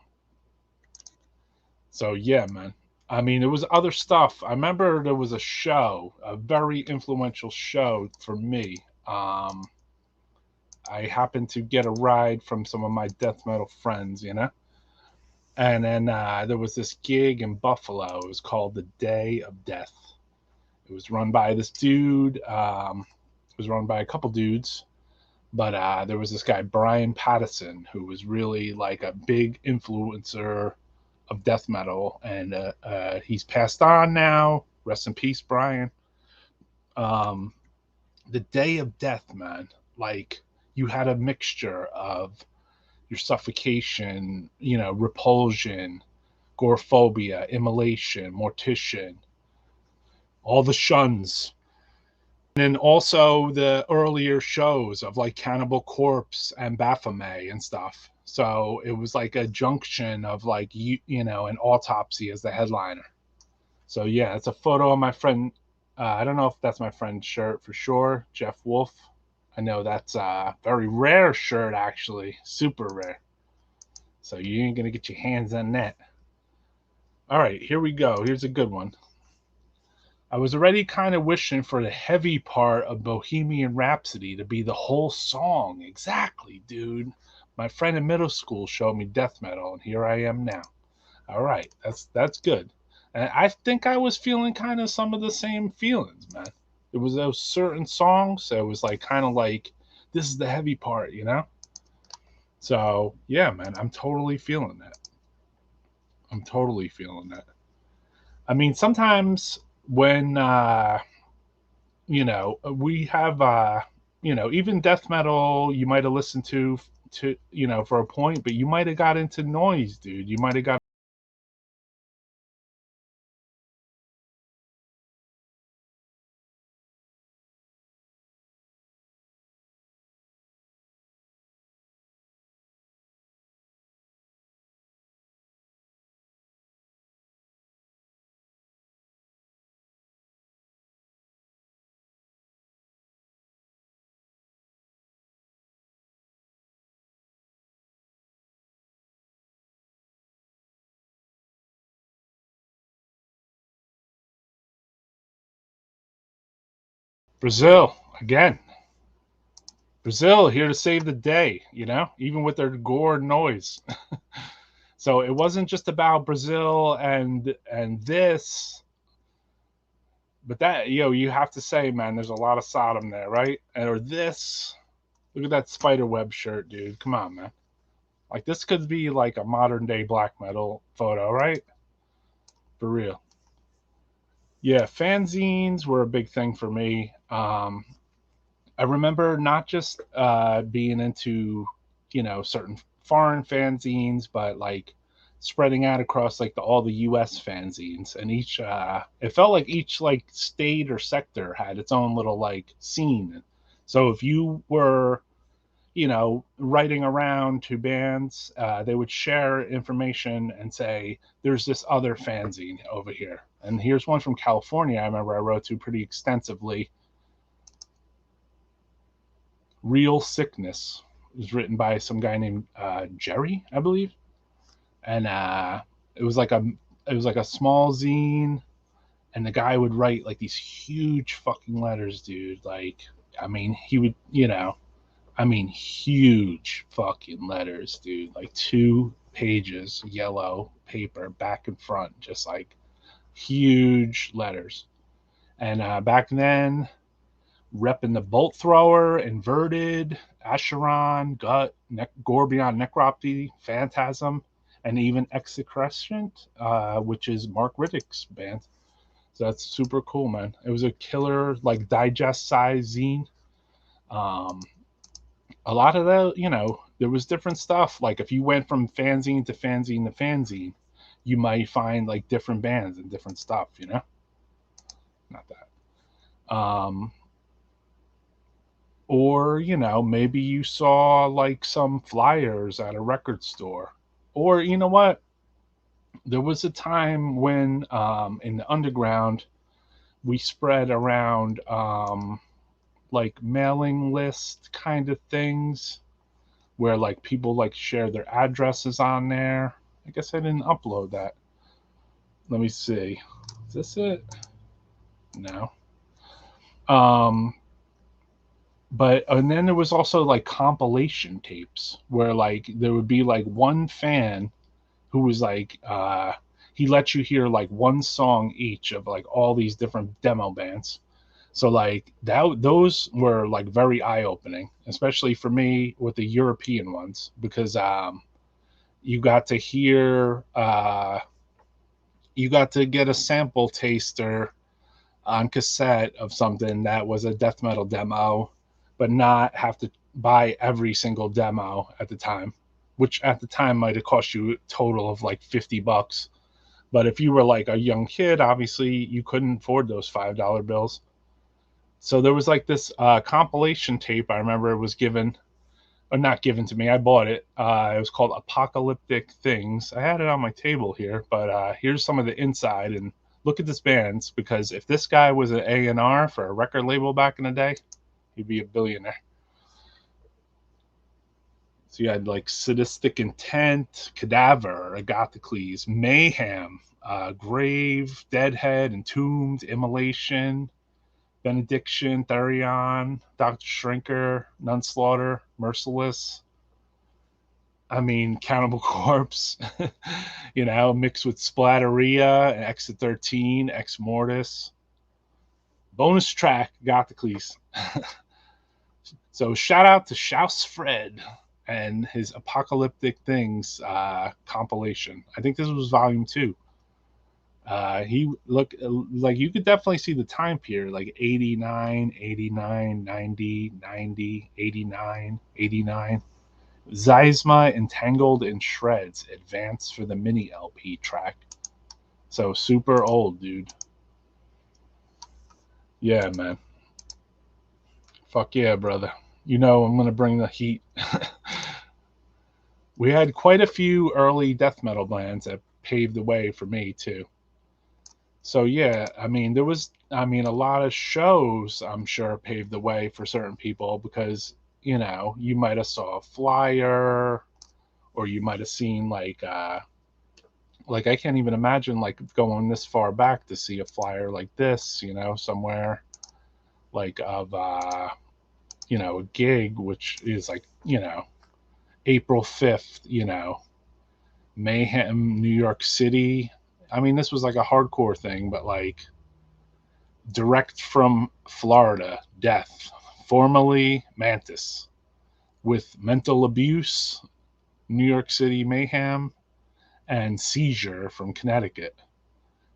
yeah, man. I mean, there was other stuff. I remember there was a show, a very influential show for me. I happened to get a ride from some of my death metal friends, and then there was this gig in Buffalo. It was called the Day of Death. It was run by this dude. It was run by a couple dudes, but there was this guy Brian Pattison who was really like a big influencer of death metal, and he's passed on now. Rest in peace, Brian. Um, the Day of Death, man. Like, you had a mixture of your suffocation, repulsion, agoraphobia, immolation, mortician, all the shuns. And then also the earlier shows of like Cannibal Corpse and Baphomet and stuff. So it was like a junction of like, an autopsy as the headliner. So yeah, it's a photo of my friend. I don't know if that's my friend's shirt for sure, Jeff Wolf. I know that's a very rare shirt, actually, super rare. So you ain't gonna get your hands on that. All right, here we go. Here's a good one. I was already kind of wishing for the heavy part of Bohemian Rhapsody to be the whole song. Exactly, dude. My friend in middle school showed me death metal, and here I am now. All right, that's good. And I think I was feeling kind of some of the same feelings, man. It was those certain songs, so it was like kind of like, this is the heavy part, So yeah, man, I'm totally feeling that. I'm totally feeling that. I mean, sometimes when we have even death metal, you might have listened to for a point, but you might have got into noise, dude. You might have got Brazil again. Brazil here to save the day, even with their gore noise. So it wasn't just about Brazil and this, but that you have to say, man, there's a lot of Sodom there, right? Or this. Look at that spider web shirt, dude. Come on, man. Like, this could be like a modern day black metal photo, right? For real. Yeah, fanzines were a big thing for me. I remember not just being into, certain foreign fanzines, but like spreading out across like all the U.S. fanzines, and it felt like each like state or sector had its own little like scene. So if you were, writing around to bands, they would share information and say, "There's this other fanzine over here." And here's one from California. I remember I wrote to pretty extensively. Real Sickness. It was written by some guy named Jerry, I believe, and it was like a small zine, and the guy would write like these huge fucking letters, dude. Like, I mean, he would, huge fucking letters, dude. Like 2 pages, yellow paper, back and front, just like huge letters. And back then, repping the Bolt Thrower, Inverted, Acheron, Gut, Gore Beyond Necropsy, Phantasm, and even Execrescent, which is Mark Riddick's band. So that's super cool, man. It was a killer, like, digest size zine. A lot of that, there was different stuff. Like, if you went from fanzine to fanzine to fanzine, you might find like different bands and different stuff, Not that. Or, maybe you saw like some flyers at a record store. Or, you know what? There was a time when in the underground, we spread around like mailing list kind of things where like people like share their addresses on there. I guess I didn't upload that. Let me see. Is this it? No. Um, but and then there was also like compilation tapes where like there would be like one fan who was like he let you hear like one song each of like all these different demo bands. So like that those were like very eye opening, especially for me with the European ones because you got to hear you got to get a sample taster on cassette of something that was a death metal demo, but not have to buy every single demo at the time, which at the time might have cost you a total of like $50. But if you were like a young kid, obviously you couldn't afford those $5 bills. So there was like this compilation tape I remember it was given, or not given to me. I bought it. It was called Apocalyptic Things. I had it on my table here, but here's some of the inside and look at this band because if this guy was an A&R for a record label back in the day, he'd be a billionaire. So you had like Sadistic Intent, Cadaver, Agathocles, Mayhem, Grave, Deadhead, Entombed, Immolation, Benediction, Therion, Dr. Shrinker, Nunslaughter, Merciless. I mean, Cannibal Corpse, mixed with Splatteria and Exit 13, Ex Mortis. Bonus track, Gothocles. So shout out to Shouse Fred and his Apocalyptic Things compilation. I think this was volume 2. He looked like you could definitely see the time period like 89, 89, 90, 90, 89, 89. Zeisma Entangled in Shreds advanced for the mini LP track. So super old, dude. Yeah, man. Fuck yeah, brother. I'm going to bring the heat. We had quite a few early death metal bands that paved the way for me, too. So, yeah, I mean, a lot of shows, I'm sure, paved the way for certain people because, you might have saw a flyer or you might have seen like I can't even imagine like going this far back to see a flyer like this, somewhere like of a gig which is like, April 5th, Mayhem, New York City. I mean, this was like a hardcore thing, but like direct from Florida, Death, formerly Mantis, with Mental Abuse, New York City Mayhem, and Seizure from Connecticut.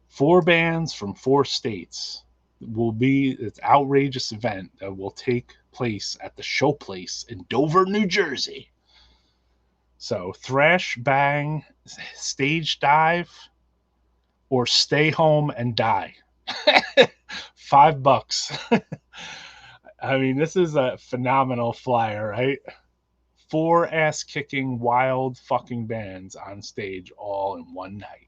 4 bands from 4 states will be this outrageous event that will take place at the Showplace in Dover, New Jersey. So thrash, bang, stage dive, or stay home and die. $5. I mean, this is a phenomenal flyer, right? 4 ass-kicking, wild fucking bands on stage all in one night.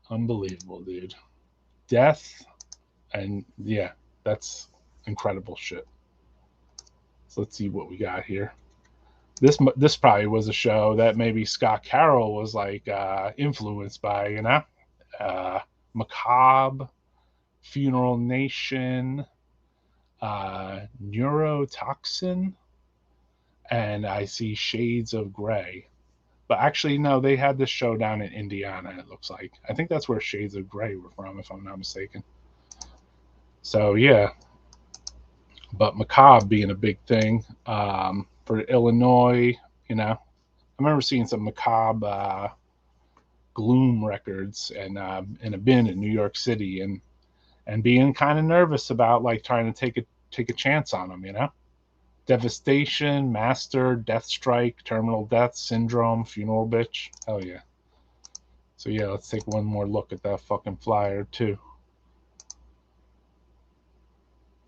Unbelievable, dude. Death, and yeah, that's incredible shit. So let's see what we got here. This probably was a show that maybe Scott Carroll was like influenced by, Macabre, Funeral Nation, Neurotoxin, and I see Shades of Grey. But actually, no, they had this show down in Indiana, it looks like. I think that's where Shades of Grey were from, if I'm not mistaken. So, yeah. But Macabre being a big thing for Illinois, I remember seeing some Macabre Gloom records and in a bin in New York City and being kind of nervous about like trying to take a chance on them, Devastation, Master, Death Strike, Terminal Death, Syndrome, Funeral Bitch. Hell yeah. So yeah, let's take one more look at that fucking flyer too.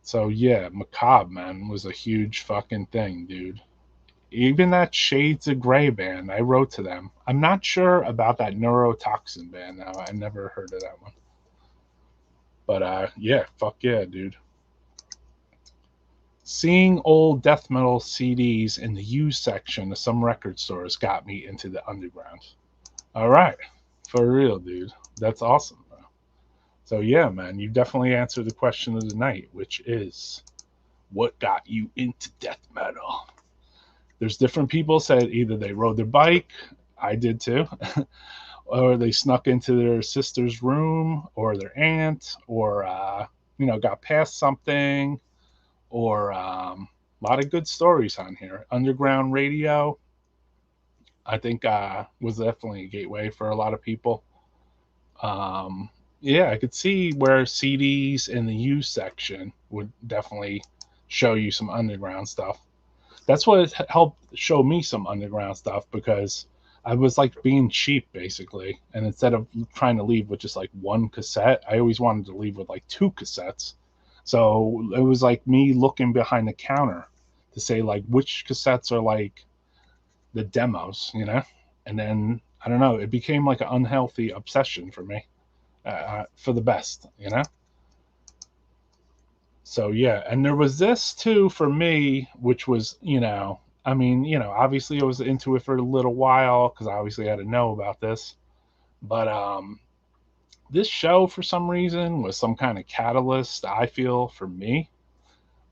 So yeah, Macabre, man, was a huge fucking thing, dude. Even that Shades of Grey band, I wrote to them. I'm not sure about that Neurotoxin band now. I never heard of that one. But yeah, fuck yeah, dude. Seeing old death metal CDs in the used section of some record stores got me into the underground. All right, for real, dude. That's awesome, bro. So yeah, man, you definitely answered the question of the night, which is, what got you into death metal? There's different people said either they rode their bike, I did too, or they snuck into their sister's room or their aunt, or got past something, or a lot of good stories on here. Underground radio, I think, was definitely a gateway for a lot of people. Yeah, I could see where CDs in the used section would definitely show you some underground stuff. That's what helped show me some underground stuff, because I was like being cheap basically. And instead of trying to leave with just like one cassette, I always wanted to leave with like two cassettes. So it was like me looking behind the counter to say like which cassettes are like the demos, And then I don't know, it became like an unhealthy obsession for me, for the best. So yeah, and there was this too for me, which was, I mean, obviously I was into it for a little while because I obviously had to know about this. But this show for some reason was some kind of catalyst, I feel, for me.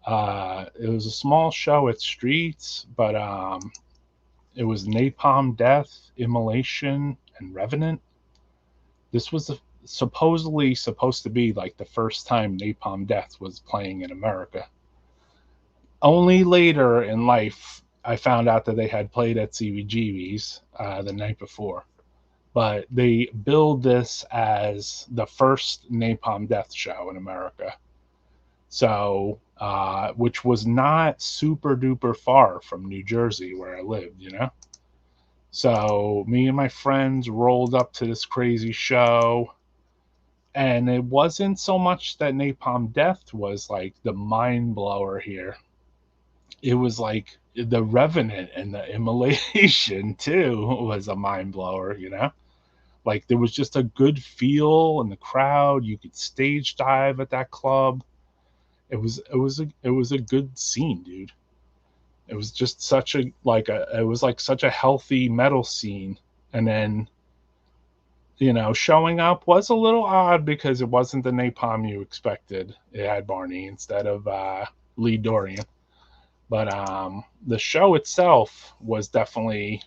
It was a small show at Streets, but it was Napalm Death, Immolation, and Revenant. This was supposedly supposed to be like the first time Napalm Death was playing in America. Only later in life, I found out that they had played at CBGB's the night before. But they billed this as the first Napalm Death show in America. So, which was not super duper far from New Jersey where I lived. So, me and my friends rolled up to this crazy show. And it wasn't so much that Napalm Death was like the mind blower here. It was like the Revenant and the Immolation too was a mind blower. Like there was just a good feel in the crowd. You could stage dive at that club. It was a good scene, dude. It was just it was like such a healthy metal scene. And then showing up was a little odd because it wasn't the Napalm you expected. It had Barney instead of Lee Dorian. But the show itself was definitely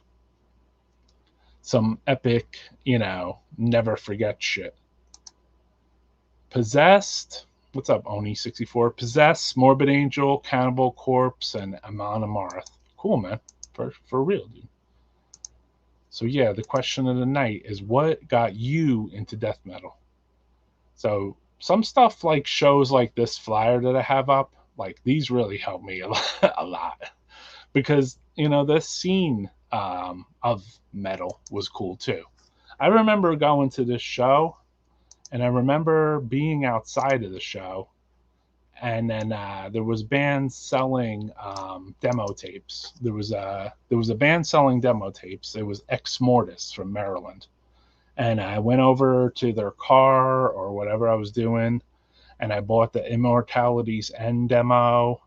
some epic, never forget shit. Possessed, what's up, Oni64? Possessed, Morbid Angel, Cannibal Corpse, and Amon Amarth. Cool, man. For real, dude. So yeah, the question of the night is, what got you into death metal? So some stuff like shows like this flyer that I have up, like these really helped me a lot. Because, this scene of metal was cool too. I remember going to this show, and I remember being outside of the show, and then there was bands selling demo tapes. There was a band selling demo tapes. It was Ex Mortis from Maryland, and I went over to their car or whatever I was doing, and I bought the Immortality's End demo,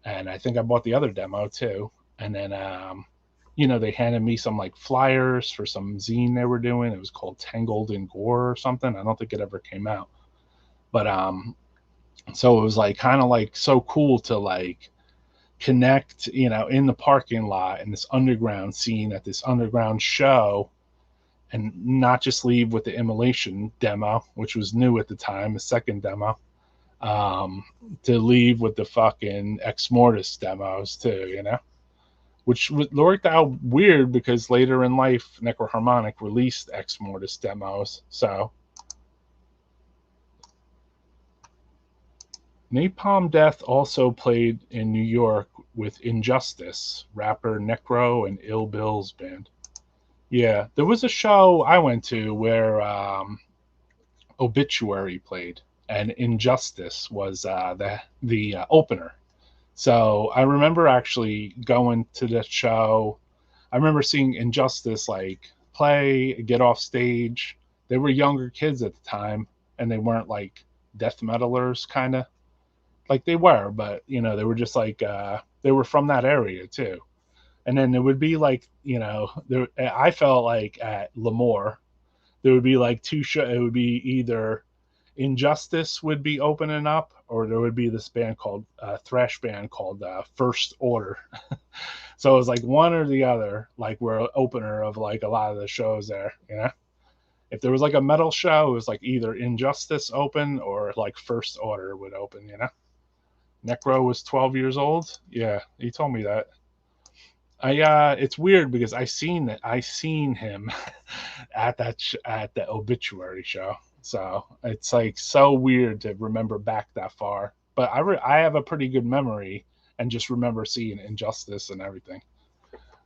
and I think I bought the other demo too. And then they handed me some like flyers for some zine they were doing. It was called Tangled in Gore or something. I don't think it ever came out, but so it was like kind of like so cool to like connect, in the parking lot in this underground scene at this underground show, and not just leave with the Immolation demo, which was new at the time, the second demo, to leave with the fucking Ex Mortis demos too, which worked out weird because later in life, Necroharmonic released Ex Mortis demos. So Napalm Death also played in New York with Injustice, rapper Necro and Ill Bill's band. Yeah, there was a show I went to where Obituary played, and Injustice was the opener. So I remember actually going to that show. I remember seeing Injustice like play, get off stage. They were younger kids at the time, and they weren't like death metalers, kind of. like they were, but they were just like they were from that area too. And then there would be like there. I felt like at Lemoore there would be like two show. It would be either Injustice would be opening up, or there would be this band called thrash band called First Order. So it was like one or the other. Like we're opener of like a lot of the shows there. If there was like a metal show, it was like either Injustice open or like First Order would open. Necro was 12 years old. Yeah, he told me that. It's weird because I seen him at at the obituary show. So it's like so weird to remember back that far. But I have a pretty good memory and just remember seeing Injustice and everything.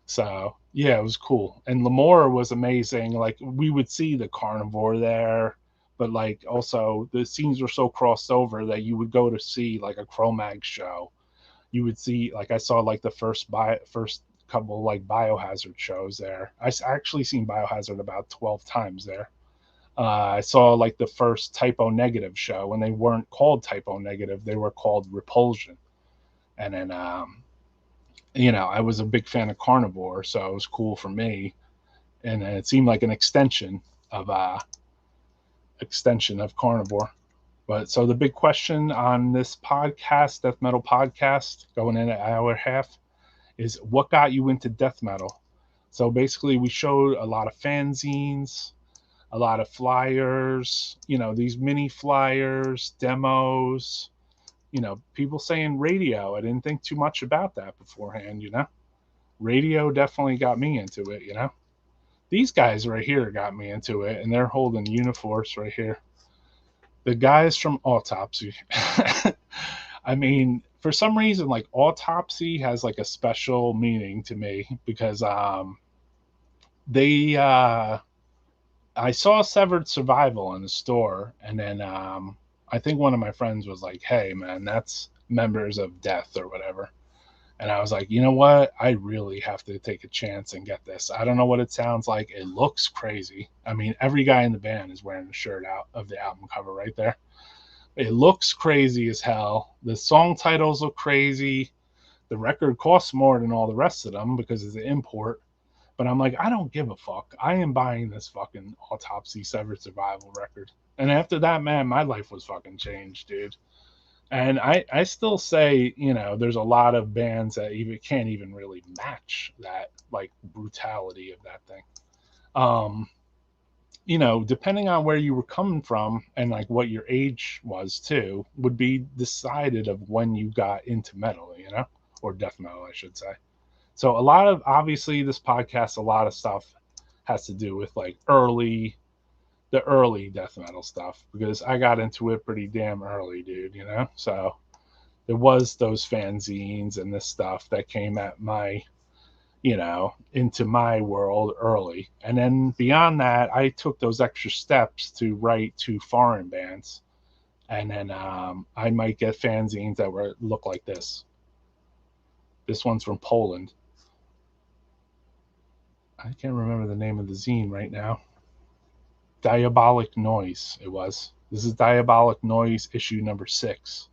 So yeah, it was cool. And Lemoore was amazing. Like we would see the carnivore there, but like also the scenes were so crossed over that you would go to see like a Cro-Mag show. You would see like I saw like the first couple like Biohazard shows there. Actually seen Biohazard about 12 times there. I saw like the first Typo Negative show when they weren't called Typo Negative, they were called Repulsion. And then I was a big fan of Carnivore, so it was cool for me. And it seemed like an extension of Carnivore. But so the big question on this podcast, Death Metal Podcast, going in an hour and a half, is what got you into death metal? So basically, we showed a lot of fanzines, a lot of flyers, these mini flyers, demos, people saying radio. I didn't think too much about that beforehand, Radio definitely got me into it. These guys right here got me into it, and they're holding Uniforce right here. The guys from Autopsy. I mean, for some reason, like Autopsy has like a special meaning to me because they I saw Severed Survival in the store, and then I think one of my friends was like, "Hey, man, that's Members of Death or whatever." And I was like, you know what? I really have to take a chance and get this. I don't know what it sounds like. It looks crazy. I mean, every guy in the band is wearing a shirt out of the album cover right there. It looks crazy as hell. The song titles look crazy. The record costs more than all the rest of them because it's an import. But I'm like, I don't give a fuck. I am buying this fucking Autopsy Severed Survival record. And after that, man, my life was fucking changed, dude. And I still say, there's a lot of bands that even can't even really match that like brutality of that thing. Depending on where you were coming from and like what your age was too, would be decided of when you got into metal, or death metal, I should say. So a lot of, obviously this podcast, a lot of stuff has to do with like the early death metal stuff because I got into it pretty damn early, dude, So there was those fanzines and this stuff that came at my, into my world early. And then beyond that, I took those extra steps to write to foreign bands. And then I might get fanzines that look like this. This one's from Poland. I can't remember the name of the zine right now. Diabolic Noise, it was. This is Diabolic Noise issue number 6.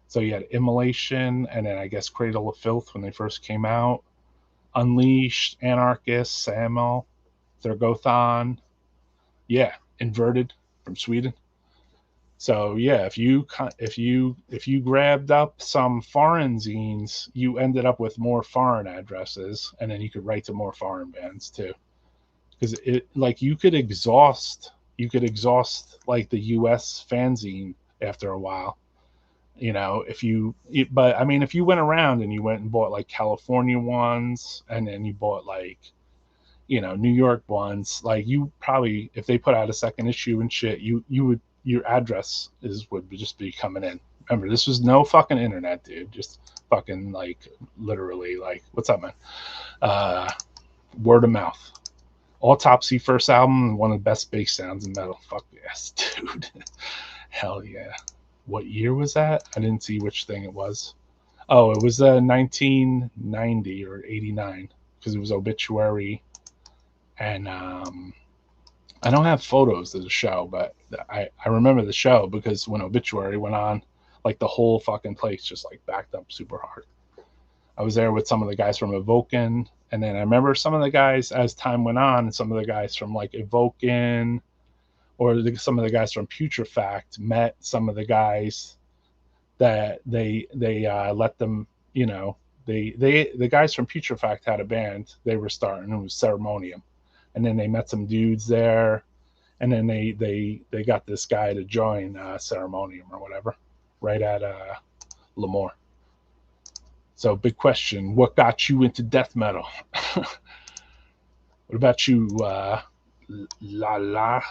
So you had Immolation, and then I guess Cradle of Filth when they first came out. Unleashed, Anarchist, Samuel, Thergothon. Yeah, Inverted from Sweden. So yeah, if you grabbed up some foreign zines, you ended up with more foreign addresses, and then you could write to more foreign bands too. Because it like you could exhaust like the US fanzine after a while, but I mean if you went around and you went and bought like California ones and then you bought like New York ones, like you probably, if they put out a second issue and shit, your address would just be coming in. Remember, this was no fucking internet, dude. Just fucking like literally like, what's up, man? Word of mouth. Autopsy first album, one of the best bass sounds in metal. Fuck yes, dude. Hell yeah. What year was that? I didn't see which thing it was. Oh, it was 1990 or 89 because it was Obituary. And I don't have photos of the show, but I remember the show because when Obituary went on, like the whole fucking place just like backed up super hard. I was there with some of the guys from Evoken, and then I remember some of the guys as time went on, and some of the guys from like Evoken or some of the guys from Putrefact met some of the guys that they let them, you know, the guys from Putrefact had a band they were starting. It was Ceremonium, and then they met some dudes there, and then they got this guy to join Ceremonium or whatever, right at Lemoore. So big question: what got you into death metal? What about you, La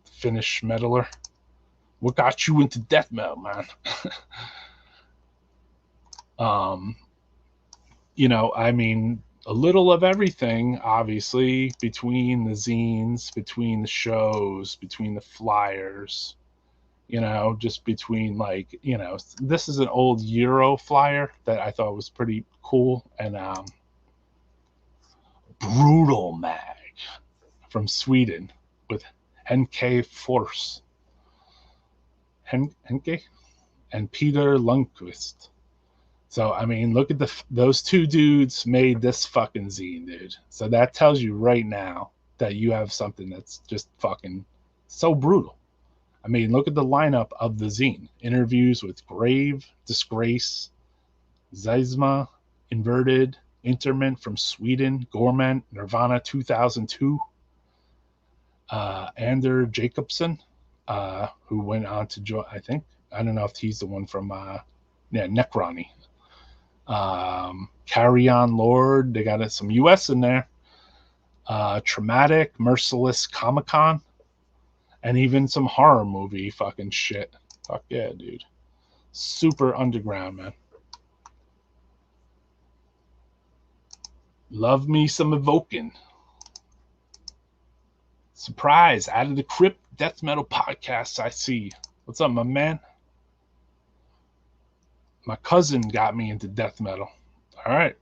Finnish metaler? What got you into death metal, man? You know, I mean, a little of everything, obviously, between the zines, between the shows, between the flyers, you know, just between like, you know, this is an old Euro flyer that I thought was pretty cool. And Brutal Mag from Sweden with Henke Force. Henke? And Peter Lundqvist. So, I mean, look at those two dudes made this fucking zine, dude. So that tells you right now that you have something that's just fucking so brutal. I mean, look at the lineup of the zine. Interviews with Grave, Disgrace, Zeisma, Inverted, Interment from Sweden, Gorment, Nirvana 2002, Ander Jacobson, who went on to join, I think. I don't know if he's the one from, Necrony. Carrion Lord, they got some US in there. Traumatic, Merciless Comic-Con, and even some horror movie fucking shit. Fuck yeah, dude. Super underground, man. Love me some Evoken. Surprise, Out of the Crypt Death Metal Podcast, I see. What's up, my man? My cousin got me into death metal. All right.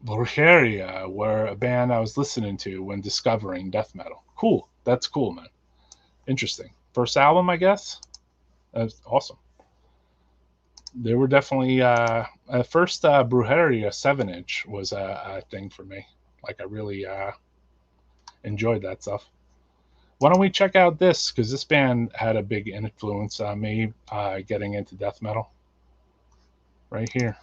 Brujeria were a band I was listening to when discovering death metal. Cool. That's cool, man. Interesting. First album, I guess? That's awesome. They were definitely first Brujeria 7-inch was a thing for me. Like I really enjoyed that stuff. Why don't we check out this? Because this band had a big influence on me getting into death metal. Right here.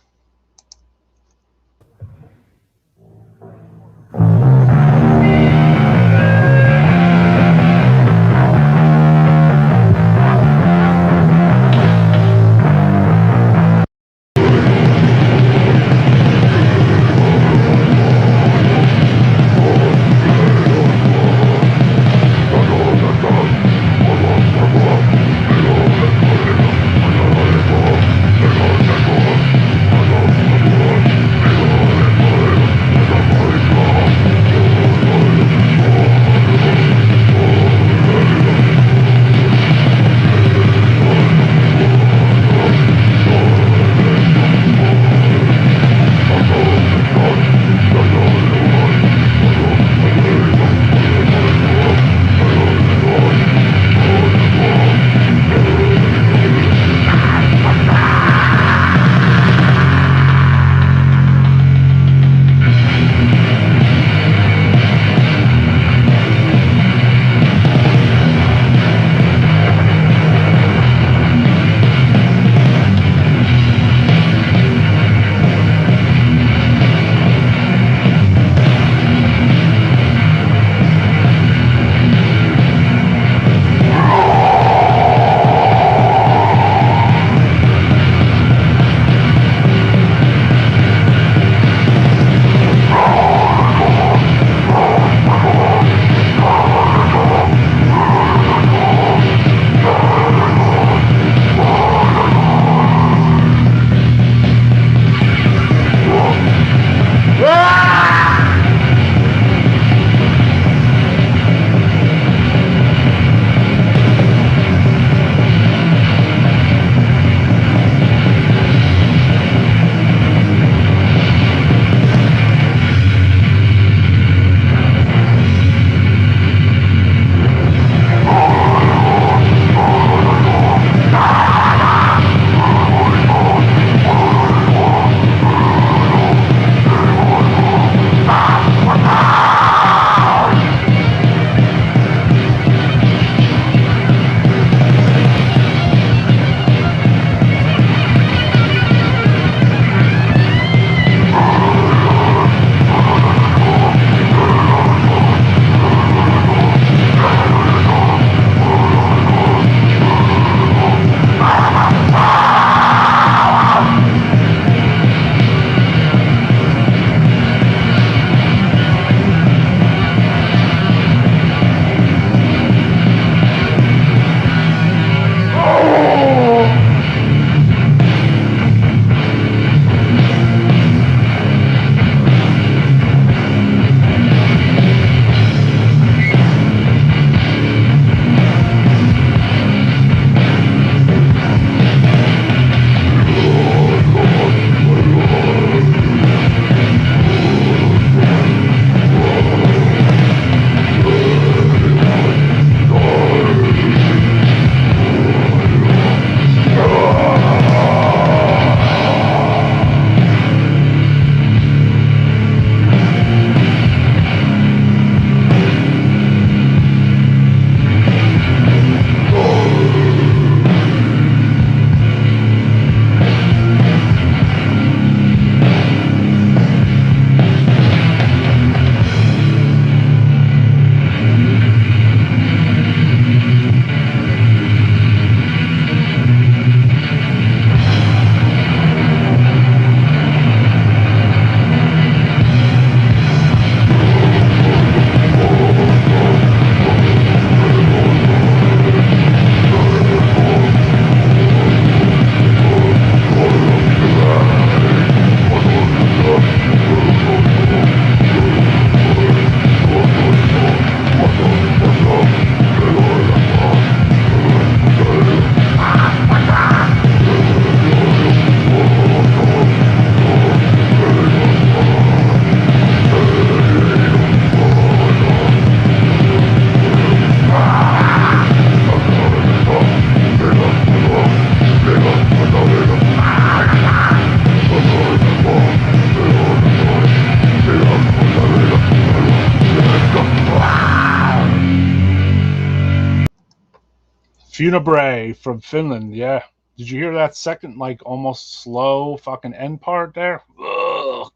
Funebre from Finland. Yeah. Did you hear that second, like, almost slow fucking end part there? Ugh.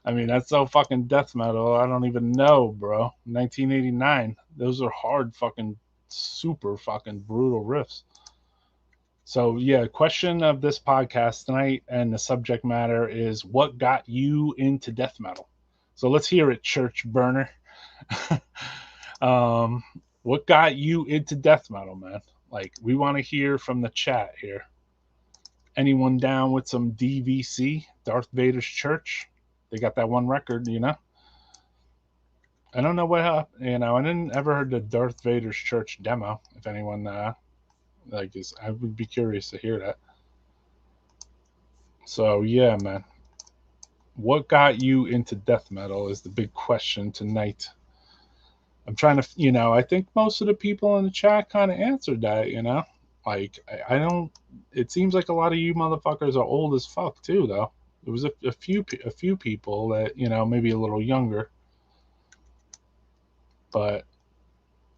I mean, that's so fucking death metal. I don't even know, bro. 1989. Those are hard fucking, super fucking brutal riffs. So, yeah, question of this podcast tonight and the subject matter is what got you into death metal? So let's hear it, church burner. What got you into death metal, man? Like, we want to hear from the chat here. Anyone down with some DVC, Darth Vader's Church? They got that one record, you know? I don't know what happened. You know, I didn't ever heard the Darth Vader's Church demo. If anyone, like, is, I would be curious to hear that. So, yeah, man. What got you into death metal is the big question tonight. I'm trying to, you know, I think most of the people in the chat kind of answered that, you know? Like, I don't, it seems like a lot of you motherfuckers are old as fuck, too, though. There was a few people that, you know, maybe a little younger. But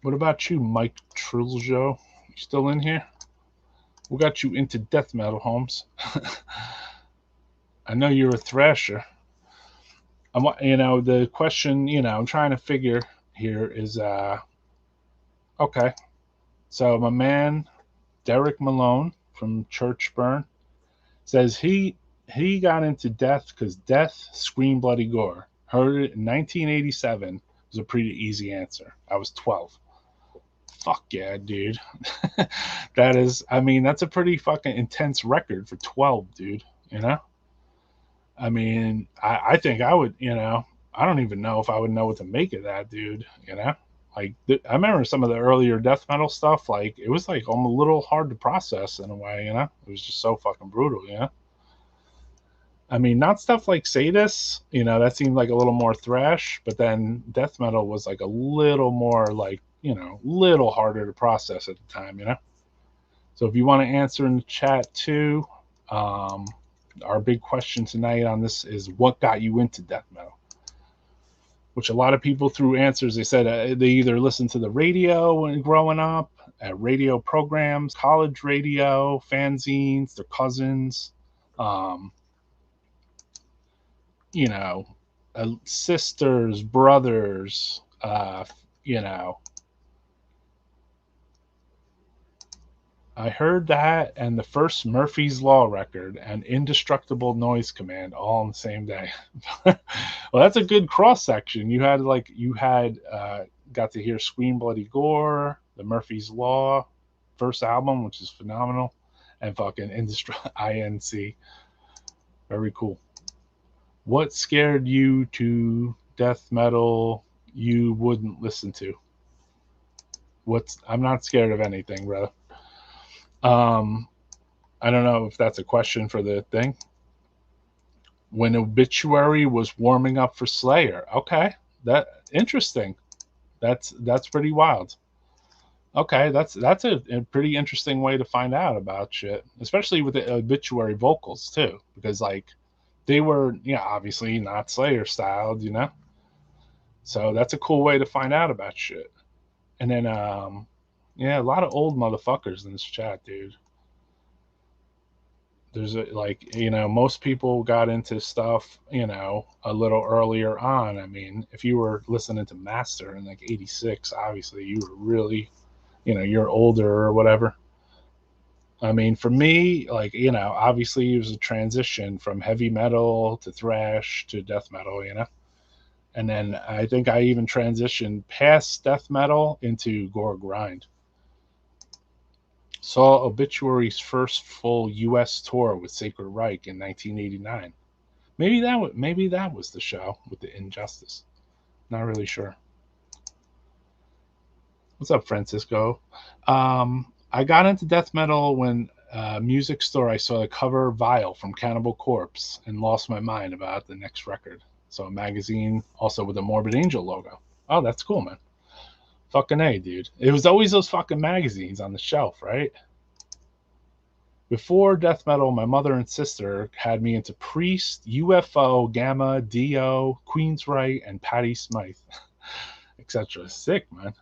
what about you, Mike Triljo? You still in here? What got you into death metal, Holmes? I know you're a thrasher. You know, the question, you know, I'm trying to figure here is, okay. So my man, Derek Malone from Churchburn, says he got into death because death, scream, bloody gore. Heard it in 1987 was a pretty easy answer. I was 12. Fuck yeah, dude. That is, I mean, that's a pretty fucking intense record for 12, dude, you know? I mean, I think I would, you know, I don't even know if I would know what to make of that, dude, you know? Like, I remember some of the earlier death metal stuff, like, it was, like, almost a little hard to process in a way, you know? It was just so fucking brutal, you know? I mean, not stuff like Sadus, you know, that seemed like a little more thrash, but then death metal was, like, a little more, like, you know, little harder to process at the time, you know? So if you want to answer in the chat, too, our big question tonight on this is what got you into death metal? Which a lot of people threw answers. They said they either listened to the radio when growing up, at radio programs, college radio, fanzines, their cousins, you know, sisters, brothers, you know. I heard that and the first Murphy's Law record and Indestructible Noise Command all on the same day. Well, that's a good cross section. You had got to hear Scream Bloody Gore, the Murphy's Law first album, which is phenomenal, and fucking INC. Very cool. What scared you to death metal you wouldn't listen to? I'm not scared of anything, brother. I don't know if that's a question for the thing. When Obituary was warming up for Slayer. Okay, that interesting. That's pretty wild. Okay, that's a pretty interesting way to find out about shit, especially with the Obituary vocals too, because like they were, yeah, obviously not Slayer styled, you know. So that's a cool way to find out about shit. And then, yeah, a lot of old motherfuckers in this chat, dude. There's like, you know, most people got into stuff, you know, a little earlier on. I mean, if you were listening to Master in like 86, obviously you were really, you know, you're older or whatever. I mean, for me, like, you know, obviously it was a transition from heavy metal to thrash to death metal, you know. And then I think I even transitioned past death metal into gore grind. Saw Obituary's first full U.S. tour with Sacred Reich in 1989. Maybe that was the show with the Injustice. Not really sure. What's up, Francisco? I got into death metal when music store I saw the cover Vile from Cannibal Corpse and lost my mind about the next record. So a magazine also with a Morbid Angel logo. Oh, that's cool, man. Fucking A, dude. It was always those fucking magazines on the shelf, right? Before death metal, my mother and sister had me into Priest, UFO, Gamma, Dio, Queensryche, and Patti Smythe, etc. Sick, man.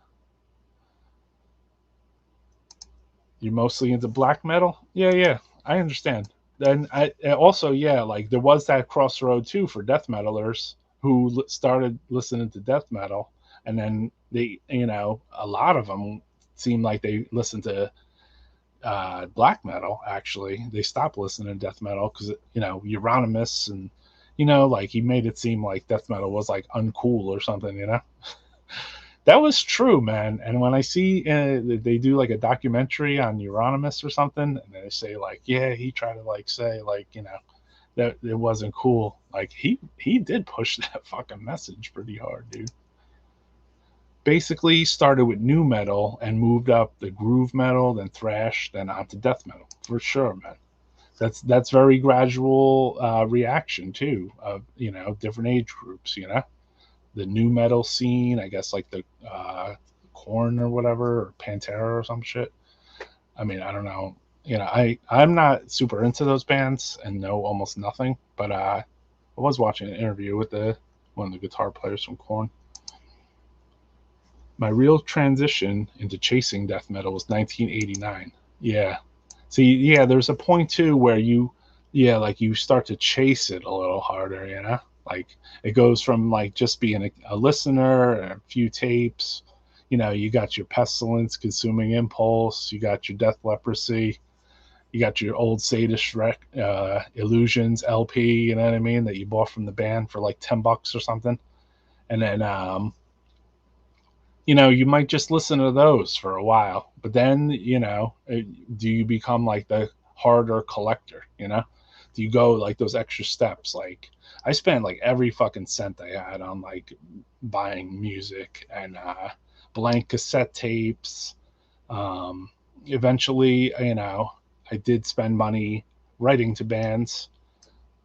You're mostly into black metal? Yeah, I understand. Then I also, yeah, like there was that crossroad too for death metalers who started listening to death metal, and then they, a lot of them seemed like they listened to black metal. Actually, they stopped listening to death metal because Euronymous, and like he made it seem like death metal was like uncool or something. That was true, man. And when I see they do like a documentary on Euronymous or something, and they say like, yeah, he tried to like say like, that it wasn't cool. Like he did push that fucking message pretty hard, dude. Basically started with new metal and moved up the groove metal, then thrash, then onto death metal for sure, man. That's very gradual reaction too of different age groups. The new metal scene, I guess, like the Korn or whatever, or Pantera or some shit. I mean, I don't know. I'm not super into those bands and know almost nothing, but I was watching an interview with the one of the guitar players from Korn. My real transition into chasing death metal was 1989. Yeah. See, yeah, there's a point too where yeah, like you start to chase it a little harder, Like it goes from like just being a listener, a few tapes, you got your Pestilence, Consuming Impulse, you got your Death Leprosy, you got your old Sadist Illusions LP, you know what I mean, that you bought from the band for like $10 or something. And then you might just listen to those for a while, but then, do you become like the harder collector, Do you go like those extra steps? Like I spent like every fucking cent I had on like buying music and blank cassette tapes. Eventually, I did spend money writing to bands.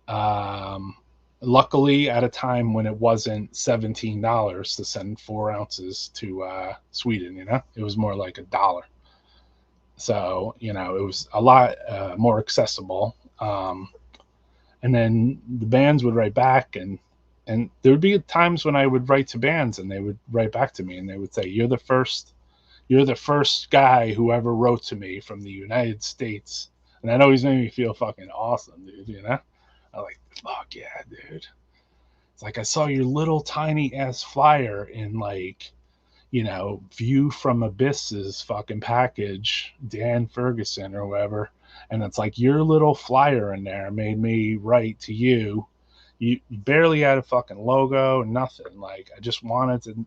Um, Luckily, at a time when it wasn't $17 to send 4 ounces to Sweden, it was more like $1. So it was a lot more accessible. And then the bands would write back, and there would be times when I would write to bands and they would write back to me and they would say, you're the first guy who ever wrote to me from the United States. And that always made me feel fucking awesome, dude, I'm like, fuck yeah, dude. It's like I saw your little tiny ass flyer in like, View from Abyss's fucking package, Dan Ferguson or whatever. And it's like your little flyer in there made me write to you. You barely had a fucking logo, nothing. Like I just wanted to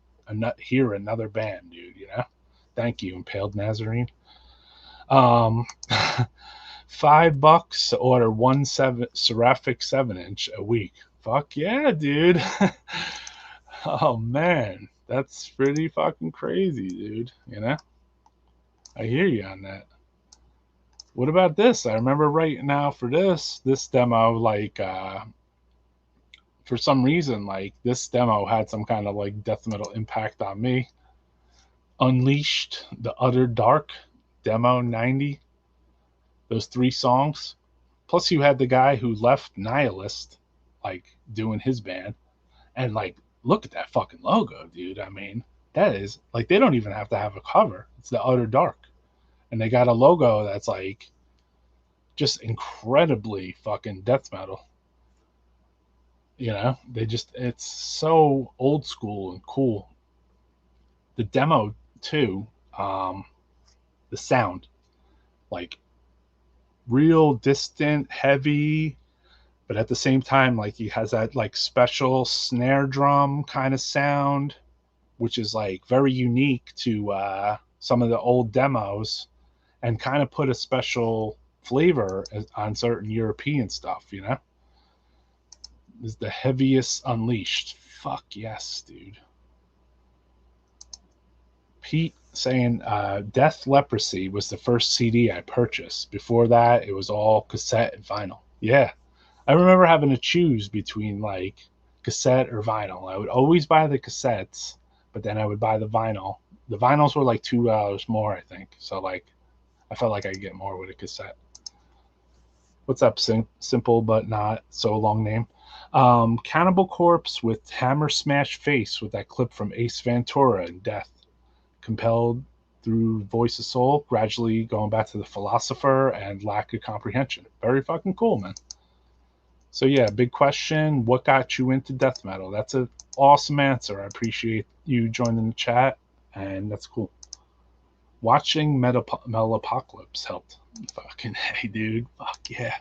hear another band, dude. Thank you, Impaled Nazarene. Um, $5 to order one Seraphic 7-inch a week. Fuck yeah, dude. Oh man, that's pretty fucking crazy, dude. I hear you on that. What about this? I remember right now for this demo, like for some reason, like this demo had some kind of like death metal impact on me. Unleashed, The Utter Dark, demo 90. Those 3 songs. Plus you had the guy who left Nihilist, like doing his band, and like look at that fucking logo, dude. I mean, that is like they don't even have to have a cover. It's The Utter Dark. And they got a logo that's like just incredibly fucking death metal. It's so old school and cool. The demo too, the sound, like real distant, heavy, but at the same time, like he has that like special snare drum kind of sound, which is like very unique to some of the old demos, and kind of put a special flavor on certain European stuff. Is the heaviest Unleashed. Fuck yes, dude. Pete saying Death Leprosy was the first CD I purchased. Before that, it was all cassette and vinyl. Yeah. I remember having to choose between like cassette or vinyl. I would always buy the cassettes, but then I would buy the vinyl. The vinyls were like $2 more, I think. So like I felt like I'd get more with a cassette. What's up, simple but not so long name? Cannibal Corpse with Hammer Smash Face with that clip from Ace Ventura and Death. Compelled through Voice of Soul, gradually going back to the philosopher and lack of comprehension. Very fucking cool, man. So yeah, big question. What got you into death metal? That's an awesome answer. I appreciate you joining the chat, and that's cool. Watching Metalocalypse helped. Fucking hey, dude. Fuck yeah.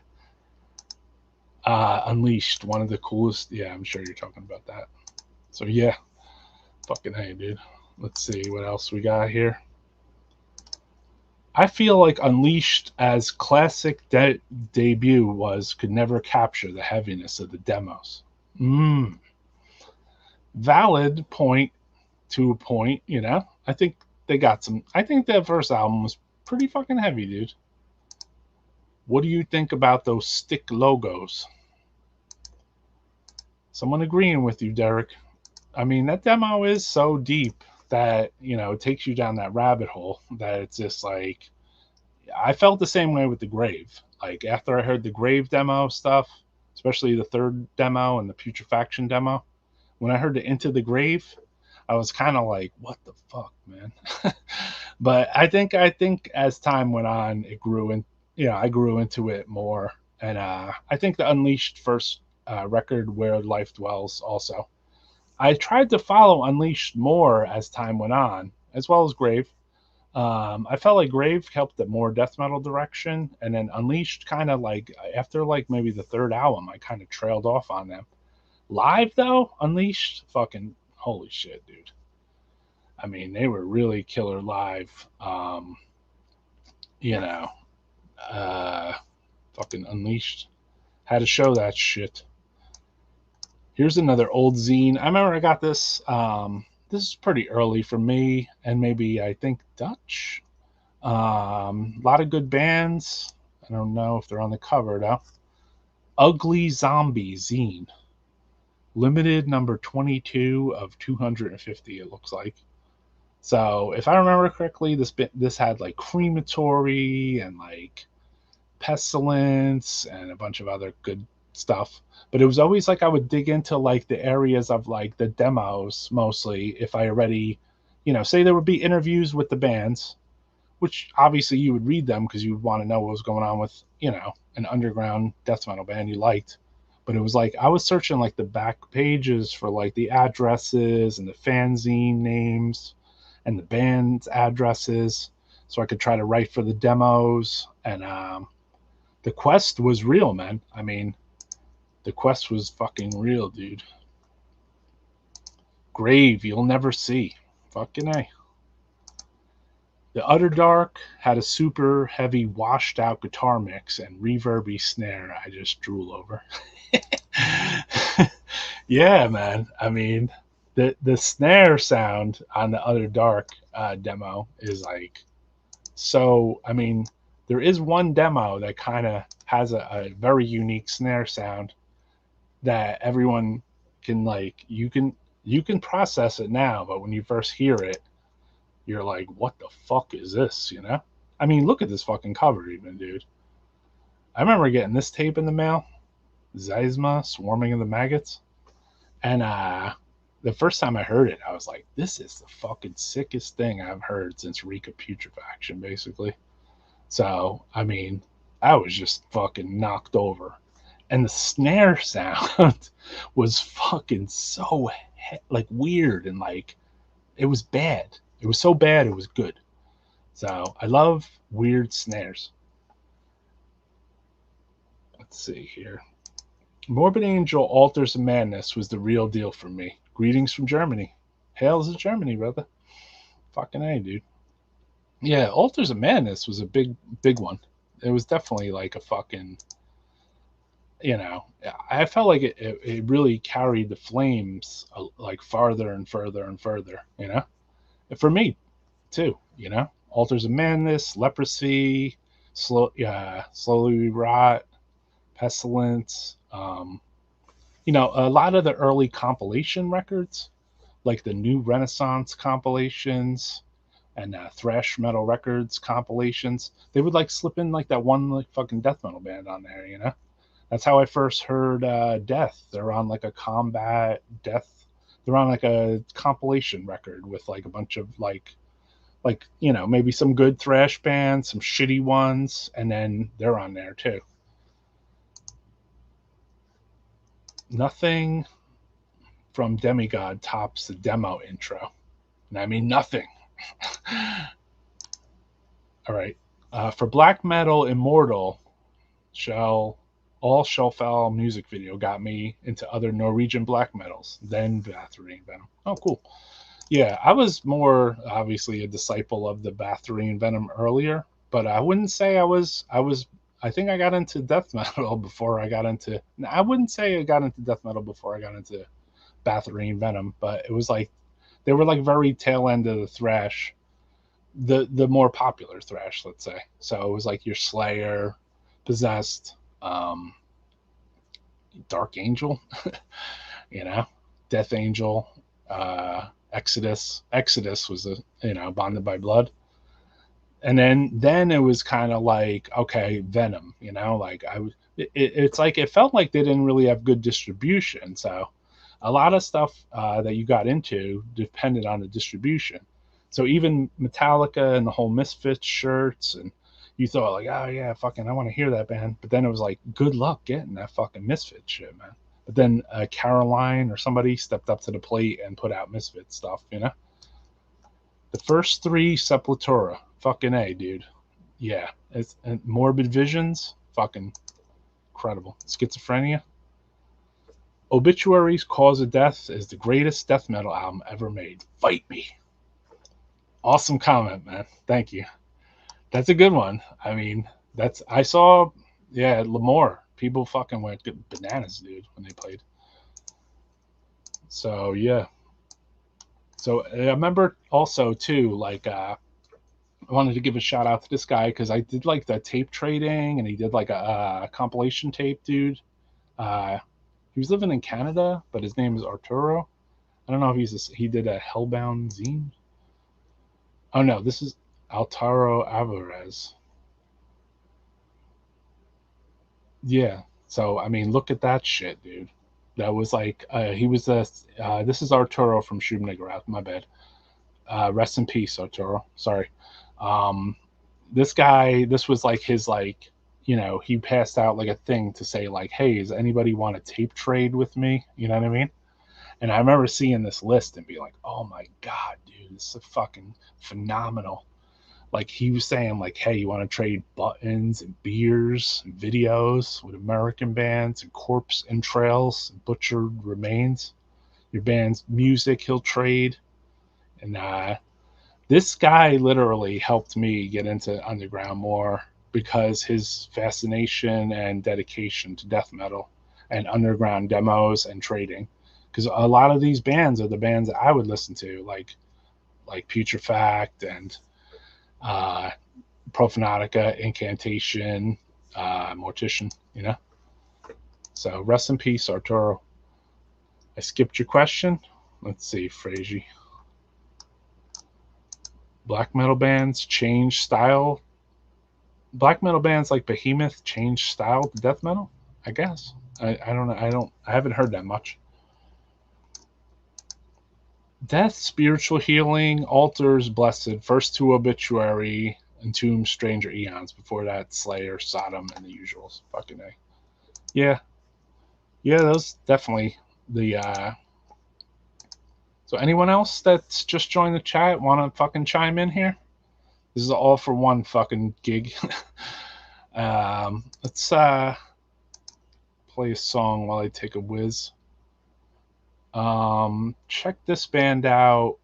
Unleashed, one of the coolest. Yeah, I'm sure you're talking about that. So yeah, fucking hey, dude. Let's see what else we got here. I feel like Unleashed as classic debut could never capture the heaviness of the demos. Valid point to a point, you know. I think they got some. I think that first album was pretty fucking heavy, dude. What do you think about those stick logos? Someone agreeing with you, Derek. I mean, that demo is so deep that, you know, it takes you down that rabbit hole that it's just like, I felt the same way with the Grave. Like, after I heard the Grave demo stuff, especially the third demo and the Putrefaction demo, when I heard the Into the Grave, I was kind of like, what the fuck, man? But I think as time went on, it grew in, you know, I grew into it more. And I think the Unleashed first record, Where Life Dwells, also. I tried to follow Unleashed more as time went on, as well as Grave. I felt like Grave helped the more death metal direction, and then Unleashed kind of like, after like maybe the third album, I kind of trailed off on them. Live though, Unleashed, fucking holy shit, dude. I mean, they were really killer live. You know, fucking Unleashed had to show that shit. Here's another old zine. I remember I got this. This is pretty early for me, and maybe I think Dutch. A lot of good bands. I don't know if they're on the cover though. Ugly Zombie zine, limited number 22 of 250. It looks like. So if I remember correctly, this had like Crematory and like Pestilence and a bunch of other good stuff. But it was always like I would dig into like the areas of like the demos mostly if I already, you know, say there would be interviews with the bands, which obviously you would read them because you would want to know what was going on with, you know, an underground death metal band you liked. But it was like I was searching like the back pages for like the addresses and the fanzine names and the band's addresses so I could try to write for the demos. And the quest was real, man. I mean, the quest was fucking real, dude. Grave, you'll never see. Fucking A. The Utter Dark had a super heavy washed out guitar mix and reverby snare I just drool over. Yeah, man. I mean, the snare sound on the Utter Dark demo is like, so, I mean, there is one demo that kind of has a very unique snare sound that everyone can like, you can process it now, but when you first hear it, you're like, what the fuck is this, you know? I mean, look at this fucking cover even, dude. I remember getting this tape in the mail, Zysma, Swarming of the Maggots, and the first time I heard it, I was like, this is the fucking sickest thing I've heard since Rika Putrefaction, basically. So, I mean, I was just fucking knocked over. And the snare sound was fucking so like weird and like it was bad. It was so bad it was good. So I love weird snares. Let's see here. Morbid Angel Altars of Madness was the real deal for me. Greetings from Germany. Hails to Germany, brother. Fucking A, dude. Yeah, Altars of Madness was a big one. It was definitely like a fucking, you know, I felt like it really carried the flames like farther and further and further, you know, and for me too, you know, Altars of Madness, Leprosy, Slowly Rot, Pestilence, you know, a lot of the early compilation records, like the New Renaissance compilations and Thrash Metal Records compilations, they would like slip in like that one like fucking death metal band on there, you know. That's how I first heard Death. They're on like a combat Death. They're on like a compilation record with like a bunch of like Like, maybe some good thrash bands, some shitty ones, and then they're on there too. Nothing from Demigod tops the demo intro. And I mean nothing. All right. For black metal, Immortal, Shellfowl music video got me into other Norwegian black metals, then Bathory Venom. Oh, cool. Yeah, I was more obviously a disciple of the Bathory Venom earlier, but I wouldn't say I think I got into death metal before I got into. I wouldn't say I got into death metal before I got into Bathory Venom, but it was like they were like very tail end of the thrash, the more popular thrash, let's say. So it was like your Slayer, Possessed, Dark Angel, Death Angel, Exodus. Exodus was Bonded by Blood. And then it was kind of like, okay, Venom, like it's like it felt like they didn't really have good distribution. So a lot of stuff that you got into depended on the distribution. So even Metallica and the whole Misfits shirts, and you thought like, oh yeah, fucking, I want to hear that band. But then it was like, good luck getting that fucking Misfits shit, man. But then Caroline or somebody stepped up to the plate and put out Misfits stuff, The first three, Sepultura, fucking A, dude. Yeah, and Morbid Visions, fucking incredible. Schizophrenia. Obituaries, Cause of Death is the greatest death metal album ever made. Fight me. Awesome comment, man. Thank you. That's a good one. I mean, I saw, L'Amour. People fucking went bananas, dude, when they played. So, yeah. So, I remember also, too, like, I wanted to give a shout out to this guy because I did, like, the tape trading, and he did, like, a compilation tape, dude. He was living in Canada, but his name is Arturo. I don't know if he did a Hellbound zine. Oh, no, this is Altaro Alvarez. Yeah. So, I mean, look at that shit, dude. That was like, he was this is Arturo from Shub-Niggurath, my bad. Rest in peace, Arturo. Sorry. This guy, this was like his, like, he passed out like a thing to say like, hey, does anybody want a tape trade with me? You know what I mean? And I remember seeing this list and being like, oh my God, dude, this is fucking phenomenal. Like he was saying like, hey, you want to trade buttons and beers and videos with American bands and corpse entrails and butchered remains? Your band's music he'll trade. And this guy literally helped me get into underground more because his fascination and dedication to death metal and underground demos and trading. Because a lot of these bands are the bands that I would listen to, like Putrefact and Profanatica, Incantation, Mortician, So rest in peace, Arturo. I skipped your question. Let's see, Frazee. Black metal bands change style. Black metal bands like Behemoth change style to death metal? I guess. I don't know. I haven't heard that much. Death, Spiritual Healing, Altars, Blessed, first two Obituary, Entomb, Stranger Eons. Before that, Slayer, Sodom, and the usuals. Fucking A. Yeah. Yeah, those definitely the So anyone else that's just joined the chat want to fucking chime in here? This is all for one fucking gig. Let's play a song while I take a whiz. Check this band out.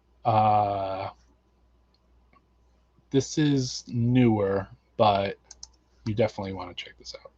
This is newer, but you definitely want to check this out.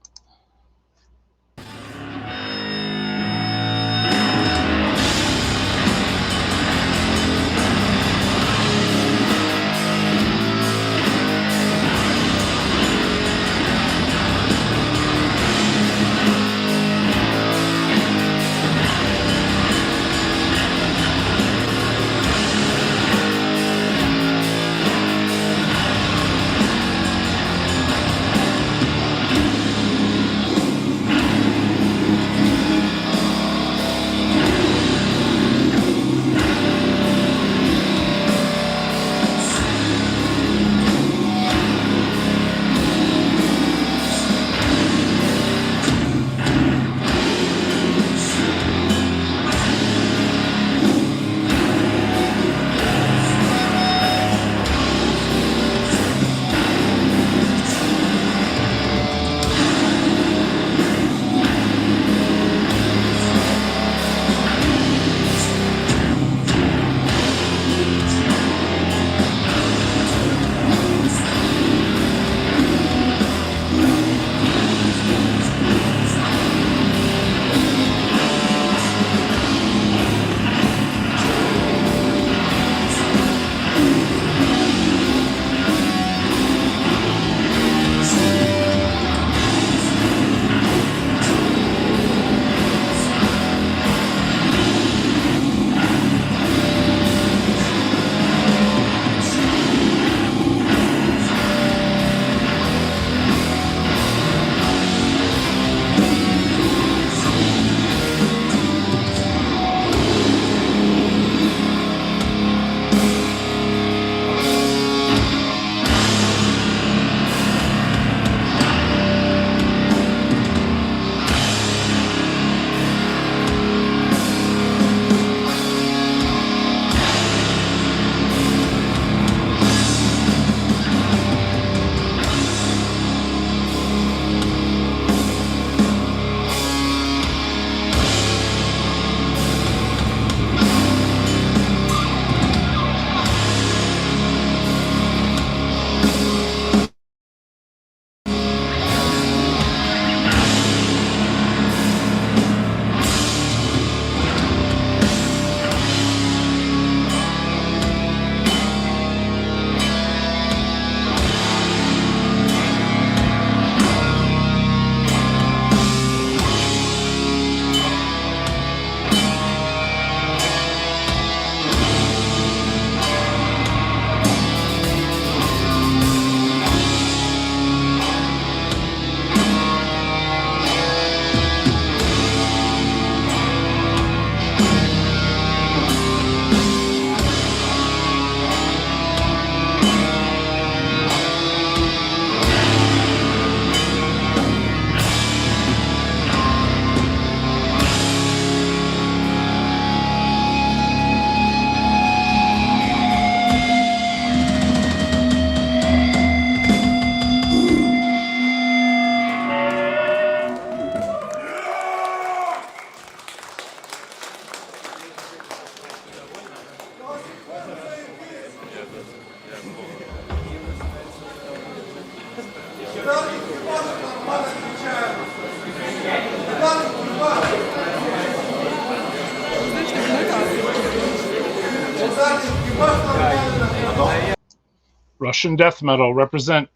Russian death metal represent.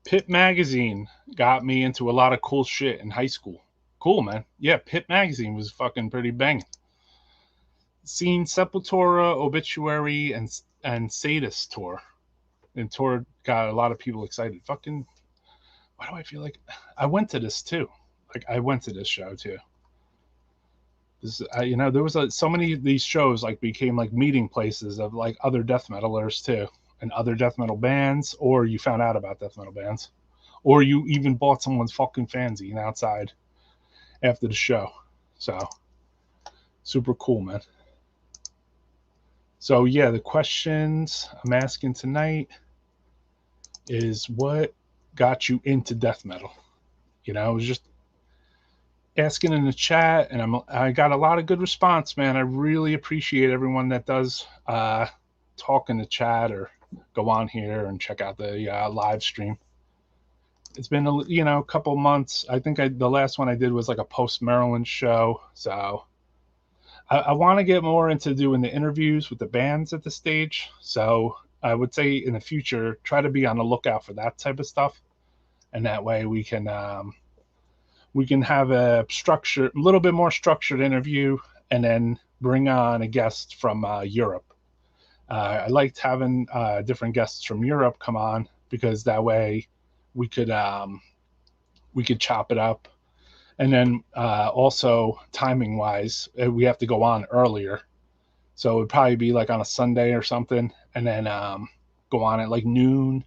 Pit Magazine got me into a lot of cool shit in high school. Cool, man. Yeah, Pit Magazine was fucking pretty banging. Seen Sepultura, Obituary, and Sadist tour. And tour got a lot of people excited. Fucking, why do I feel like I went to this too? Like I went to this show too. This, there was so many of these shows like became like meeting places of like other death metalers too, and other death metal bands, or you found out about death metal bands, or you even bought someone's fucking fanzine outside after the show. So super cool, man. So yeah, the questions I'm asking tonight is what got you into death metal? I was just asking in the chat, and I got a lot of good response, man. I really appreciate everyone that does talk in the chat or go on here and check out the live stream. It's been a couple months. I think the last one I did was like a post Maryland show, so I want to get more into doing the interviews with the bands at the stage. So I would say in the future, try to be on the lookout for that type of stuff, and that way we can have a little bit more structured interview, and then bring on a guest from Europe. I liked having different guests from Europe come on, because that way we could chop it up. And then also timing wise, we have to go on earlier. So it would probably be like on a Sunday or something, and then go on at like noon.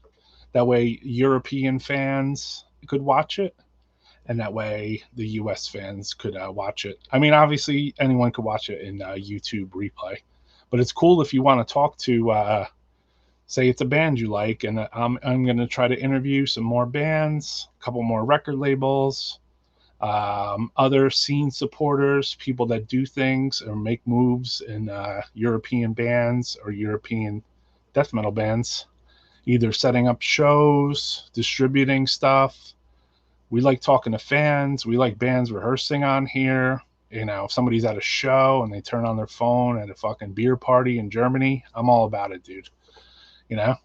That way European fans could watch it, and that way the US fans could watch it. I mean, obviously anyone could watch it in YouTube replay, but it's cool if you want to talk to, say it's a band you like, and I'm going to try to interview some more bands, a couple more record labels, other scene supporters, people that do things or make moves in European bands or European death metal bands, either setting up shows, distributing stuff. We like talking to fans. We like bands rehearsing on here. If somebody's at a show and they turn on their phone at a fucking beer party in Germany, I'm all about it, dude.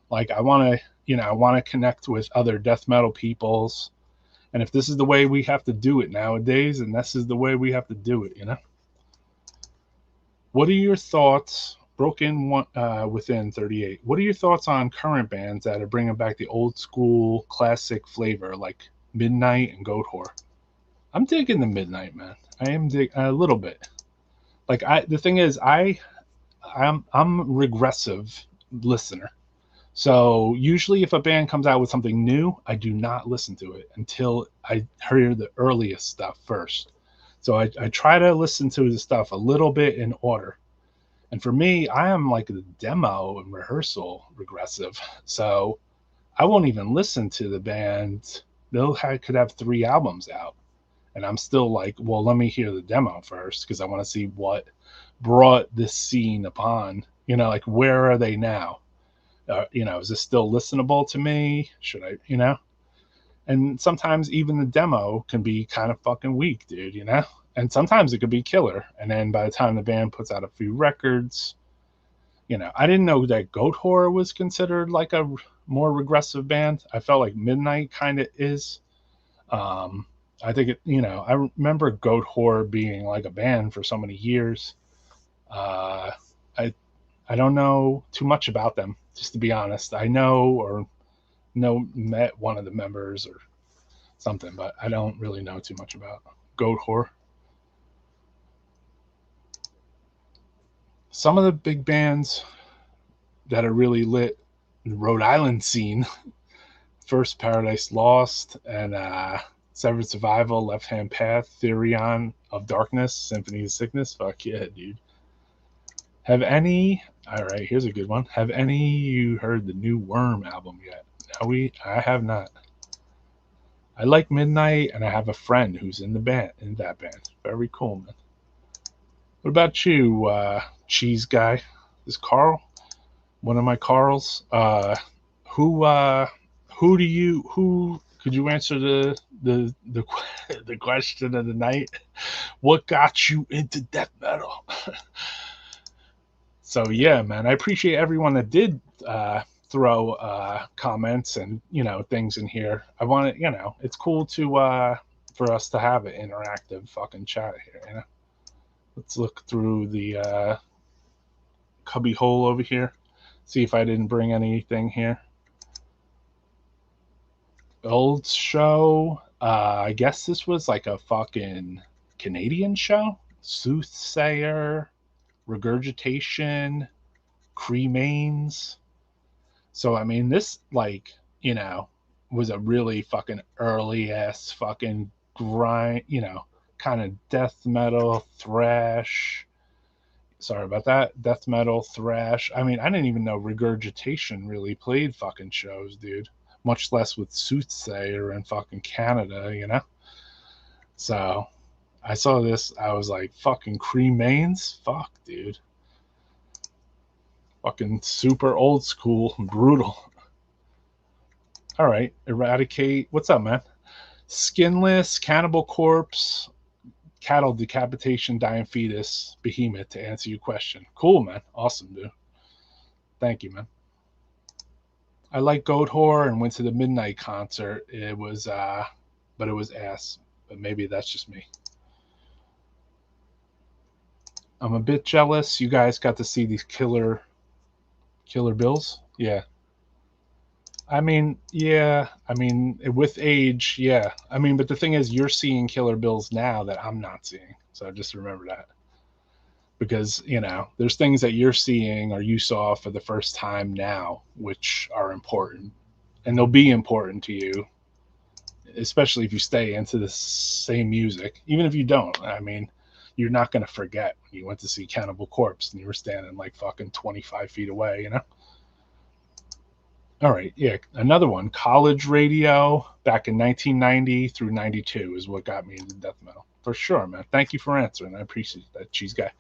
Like I want to connect with other death metal peoples. And if this is the way we have to do it nowadays, and this is the way we have to do it, What are your thoughts? Broken Within 38. What are your thoughts on current bands that are bringing back the old school classic flavor, like Midnight and Goatwhore? I'm digging the Midnight, man. I am a little bit. Like the thing is, I'm a regressive listener. So usually if a band comes out with something new, I do not listen to it until I hear the earliest stuff first. So I try to listen to the stuff a little bit in order. And for me, I am like the demo and rehearsal regressive. So I won't even listen to the band. Could have 3 albums out. And I'm still like, well, let me hear the demo first, because I want to see what brought this scene upon. Like, where are they now? Is this still listenable to me? Should I, And sometimes even the demo can be kind of fucking weak, dude, And sometimes it could be killer. And then by the time the band puts out a few records, I didn't know that Goatwhore was considered like a more regressive band. I felt like Midnight kind of is. I think I remember Goatwhore being like a band for so many years. I don't know too much about them, just to be honest. I met one of the members or something, but I don't really know too much about Goatwhore. Some of the big bands that are really lit in the Rhode Island scene, first Paradise Lost and Severed Survival, Left Hand Path, Therion of Darkness, Symphony of Sickness. Fuck yeah, dude. All right, here's a good one. Have you heard the new Worm album yet? No, I have not. I like Midnight, and I have a friend who's in that band. Very cool, man. What about you, cheese guy? Is Carl one of my Carls? Who could you answer the question of the night? What got you into death metal? So yeah, man, I appreciate everyone that did throw comments and things in here. I want to, it's cool to for us to have an interactive fucking chat here. Let's look through the cubby hole over here, see if I didn't bring anything here. Old show. I guess this was like a fucking Canadian show. Soothsayer, Regurgitation, Cremains. So I mean, this was a really fucking early ass fucking grind, kind of death metal thrash. Sorry about that. Death metal thrash. I mean, I didn't even know Regurgitation really played fucking shows, dude. Much less with Soothsayer in fucking Canada. So I saw this. I was like, fucking Cremains? Fuck, dude. Fucking super old school, brutal. All right, Eradicate. What's up, man? Skinless, Cannibal Corpse, Cattle Decapitation, Dying Fetus, Behemoth, to answer your question. Cool, man. Awesome, dude. Thank you, man. I like Goatwhore and went to the Midnight concert. It was, but it was ass. But maybe that's just me. I'm a bit jealous. You guys got to see these killer bills. Yeah. I mean, yeah. I mean, with age, yeah. I mean, but the thing is, you're seeing killer bills now that I'm not seeing. So just remember that. Because, there's things that you're seeing or you saw for the first time now, which are important. And they'll be important to you, especially if you stay into the same music. Even if you don't, I mean, you're not going to forget when you went to see Cannibal Corpse and you were standing like fucking 25 feet away, All right, yeah, another one. College Radio back in 1990 through 92 is what got me into death metal. For sure, man. Thank you for answering. I appreciate that, cheese guy.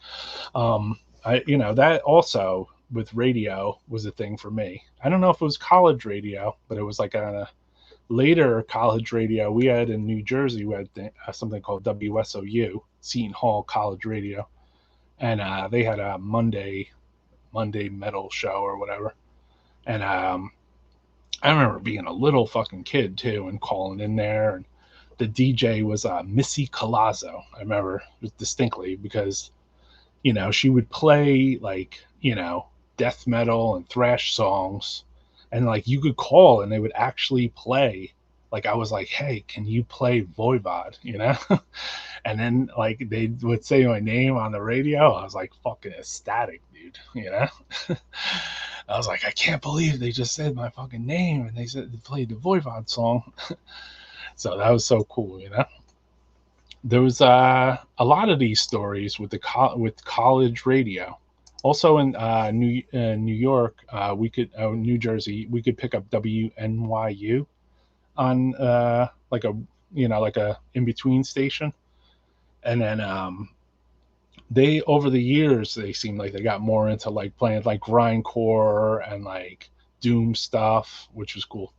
That also with radio was a thing for me. I don't know if it was college radio, but it was like a later college radio we had in New Jersey. We had something called WSOU, Seton Hall College Radio, and they had a Monday metal show or whatever. And I remember being a little fucking kid too and calling in there, and the DJ was Missy Colazzo. I remember distinctly because, she would play like, death metal and thrash songs, and like you could call and they would actually play. Like I was like, hey, can you play Voivod? And then like they would say my name on the radio. I was like fucking ecstatic, dude. I was like, I can't believe they just said my fucking name and they said they played the Voivod song. So that was so cool, There was a lot of these stories with with college radio. Also in New York, New Jersey, we could pick up WNYU on like a in between station, and then they over the years they seemed like they got more into like playing like grindcore and like doom stuff, which was cool.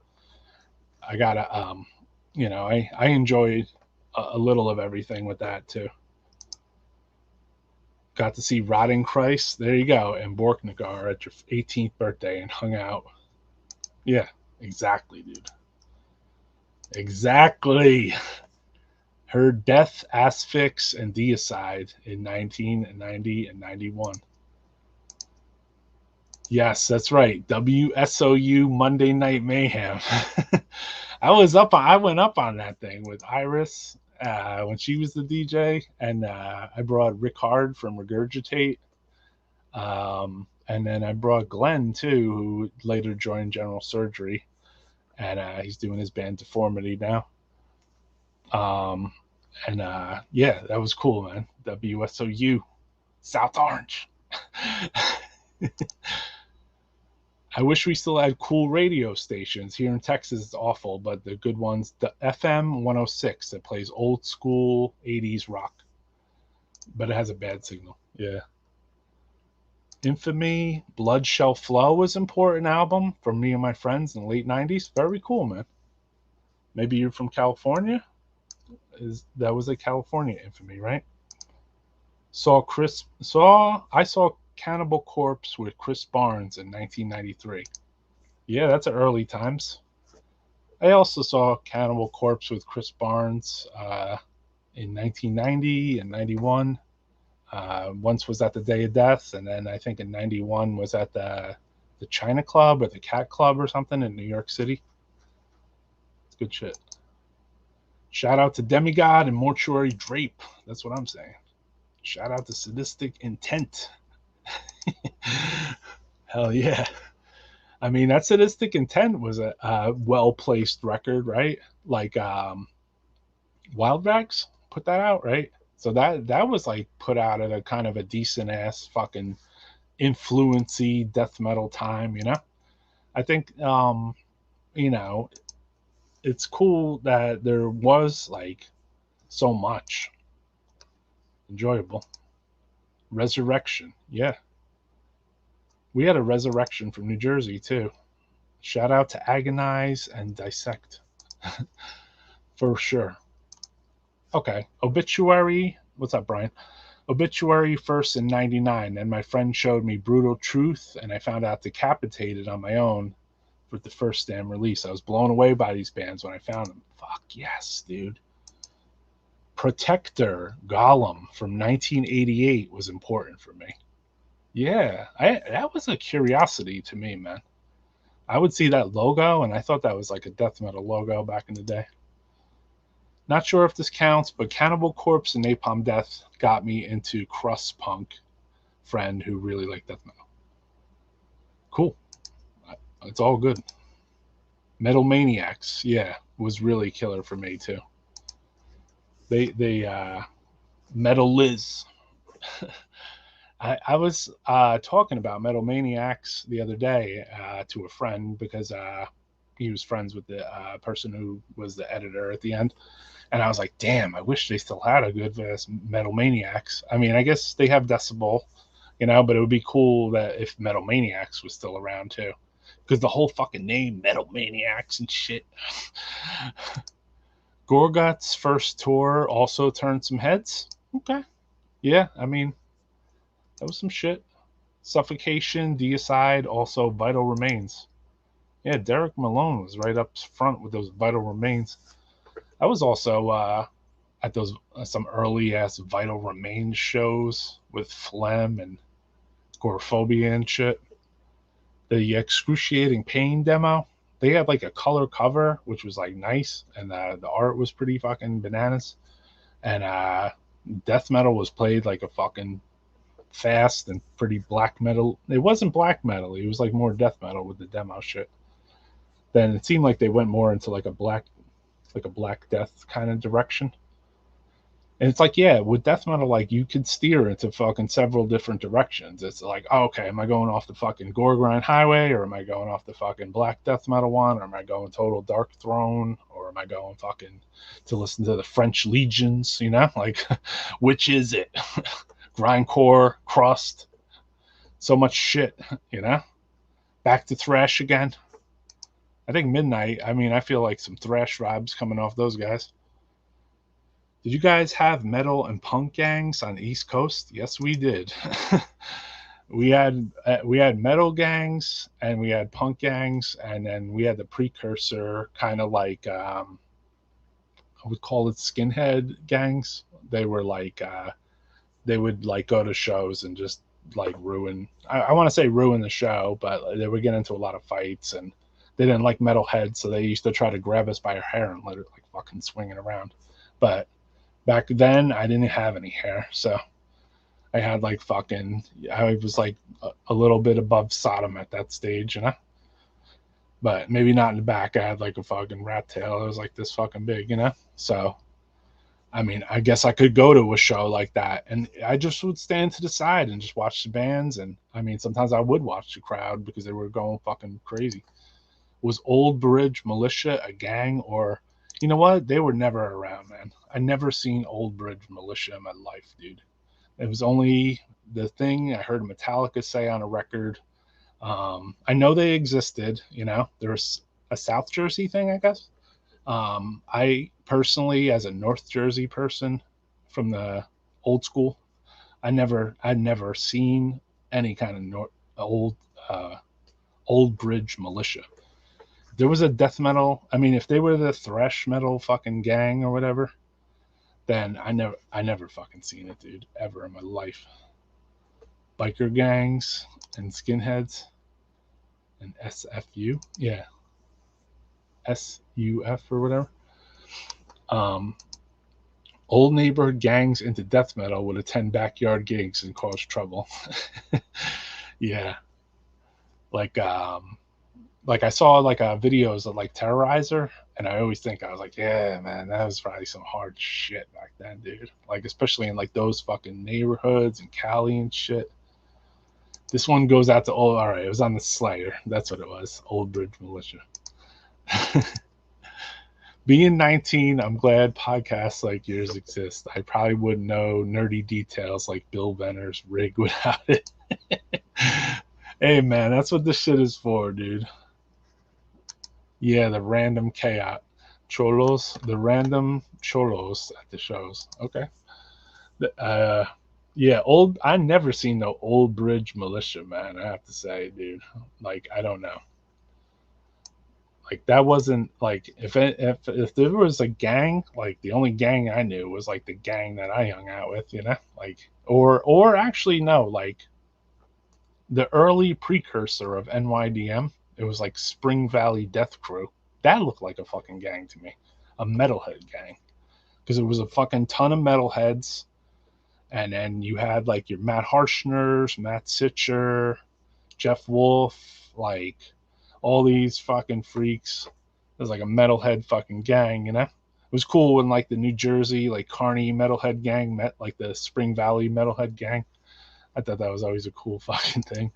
I gotta I enjoyed a little of everything with that too. Got to see Rotting Christ, there you go, and Borknagar at your 18th birthday and hung out. Yeah, exactly, dude. Exactly. Heard Death, Asphyx, and Deicide in 1990 and 91. Yes, that's right. WSOU Monday Night Mayhem. I went up on that thing with Iris when she was the DJ, and I brought Rick Hard from Regurgitate, and then I brought Glenn too, who later joined General Surgery, and he's doing his band Deformity now. Yeah, that was cool, man. WSOU, South Orange. I wish we still had cool radio stations. Here in Texas, it's awful, but the good ones, the FM 106 that plays old school 80s rock, but it has a bad signal. Yeah. Infamy, Blood Shall Flow was an important album for me and my friends in the late 90s. Very cool, man. Maybe you're from California? That was a California Infamy, right? I saw Cannibal Corpse with Chris Barnes in 1993. Yeah, that's early times. I also saw Cannibal Corpse with Chris Barnes in 1990 and 91. Once was at the Day of Death, and then I think in 91 was at the China Club or the Cat Club or something in New York City. It's good shit. Shout out to Demigod and Mortuary Drape. That's what I'm saying. Shout out to Sadistic Intent. Hell yeah. I mean, that Sadistic Intent was a well-placed record, right? Like Wild Rags put that out, right? So that was like put out at a kind of a decent ass fucking influency death metal time, you know? I think you know, it's cool that there was like so much enjoyable. Resurrection, yeah. We had a Resurrection from New Jersey too. Shout out to Agonize and Dissect. For sure. Okay. Obituary. What's up, Brian? Obituary first in 99. And my friend showed me Brutal Truth, and I found out Decapitated on my own with the first damn release. I was blown away by these bands when I found them. Fuck yes, dude. Protector Golem from 1988 was important for me. Yeah, that was a curiosity to me, man. I would see that logo, and I thought that was like a death metal logo back in the day. Not sure if this counts, but Cannibal Corpse and Napalm Death got me into crust punk friend who really liked death metal. Cool. It's all good. Metal Maniacs, yeah, was really killer for me too. They Metal Liz. I was talking about Metal Maniacs the other day to a friend because he was friends with the person who was the editor at the end. And I was like, damn, I wish they still had a good Metal Maniacs. I mean, I guess they have Decibel, you know, but it would be cool that if Metal Maniacs was still around too. Because the whole fucking name, Metal Maniacs and shit. Gorgut's first tour also turned some heads. Okay. Yeah, I mean, that was some shit. Suffocation, Deicide, also Vital Remains. Yeah, Derek Malone was right up front with those Vital Remains. I was also at those some early ass Vital Remains shows with Phlegm and Agoraphobia and shit. The Excruciating Pain demo, they had like a color cover, which was like nice, and the art was pretty fucking bananas. And death metal was played like a fucking fast and pretty black metal. It wasn't black metal, it was like more death metal with the demo shit. Then it seemed like they went more into like a Black Death kind of direction. And it's like, yeah, with death metal, like you could steer into fucking several different directions. It's like, oh, okay, am I going off the fucking Gore Grind Highway, or am I going off the fucking Black Death Metal one, or am I going total Dark Throne, or am I going fucking to listen to the French Legions, you know? Like, which is it? Grindcore, crust, so much shit, you know? Back to thrash again. I think Midnight, I mean, I feel like some thrash vibes coming off those guys. Did you guys have metal and punk gangs on the East Coast? Yes, we did. we had metal gangs and we had punk gangs, and then we had the precursor kind of like I would call it skinhead gangs. They were like they would like go to shows and just like ruin. I want to say ruin the show, but they would get into a lot of fights, and they didn't like metalheads, so they used to try to grab us by our hair and let it like fucking swing it around. But back then, I didn't have any hair, so I had like fucking. I was like a little bit above Sodom at that stage, you know. But maybe not in the back. I had like a fucking rat tail. It was like this fucking big, you know. So, I mean, I guess I could go to a show like that, and I just would stand to the side and just watch the bands. And I mean, sometimes I would watch the crowd because they were going fucking crazy. Was Old Bridge Militia a gang, or you know what? They were never around, man. I never seen Old Bridge Militia in my life, dude. It was only the thing I heard Metallica say on a record. I know they existed, you know. There's a South Jersey thing, I guess. I personally, as a North Jersey person from the old school, I'd never seen any kind of old old bridge militia. There was a death metal. I mean, if they were the thrash metal fucking gang or whatever, then I never fucking seen it, dude, ever in my life. Biker gangs and skinheads and SFU, yeah, SUF or whatever. Old neighborhood gangs into death metal would attend backyard gigs and cause trouble. Yeah, like I saw like videos of like Terrorizer, and I always think I was like, yeah, man, that was probably some hard shit back then, dude. Like especially in like those fucking neighborhoods and Cali and shit. This one goes out to all right. It was on the Slayer. That's what it was. Old Bridge Militia. Being 19, I'm glad podcasts like yours exist. I probably wouldn't know nerdy details like Bill Venner's rig without it. Hey, man, that's what this shit is for, dude. Yeah, the random chaos. Cholos, the random cholos at the shows. Okay. Yeah, I never seen no Old Bridge Militia, man. I have to say, dude. Like, I don't know. Like that wasn't like if there was a gang, like the only gang I knew was like the gang that I hung out with, you know, like or actually no, like the early precursor of NYDM. It was like Spring Valley Death Crew. That looked like a fucking gang to me, a metalhead gang, because it was a fucking ton of metalheads, and then you had like your Matt Harshner's, Matt Sitcher, Jeff Wolf, like all these fucking freaks. It was like a metalhead fucking gang, you know? It was cool when like the New Jersey, like Kearney metalhead gang met like the Spring Valley metalhead gang. I thought that was always a cool fucking thing.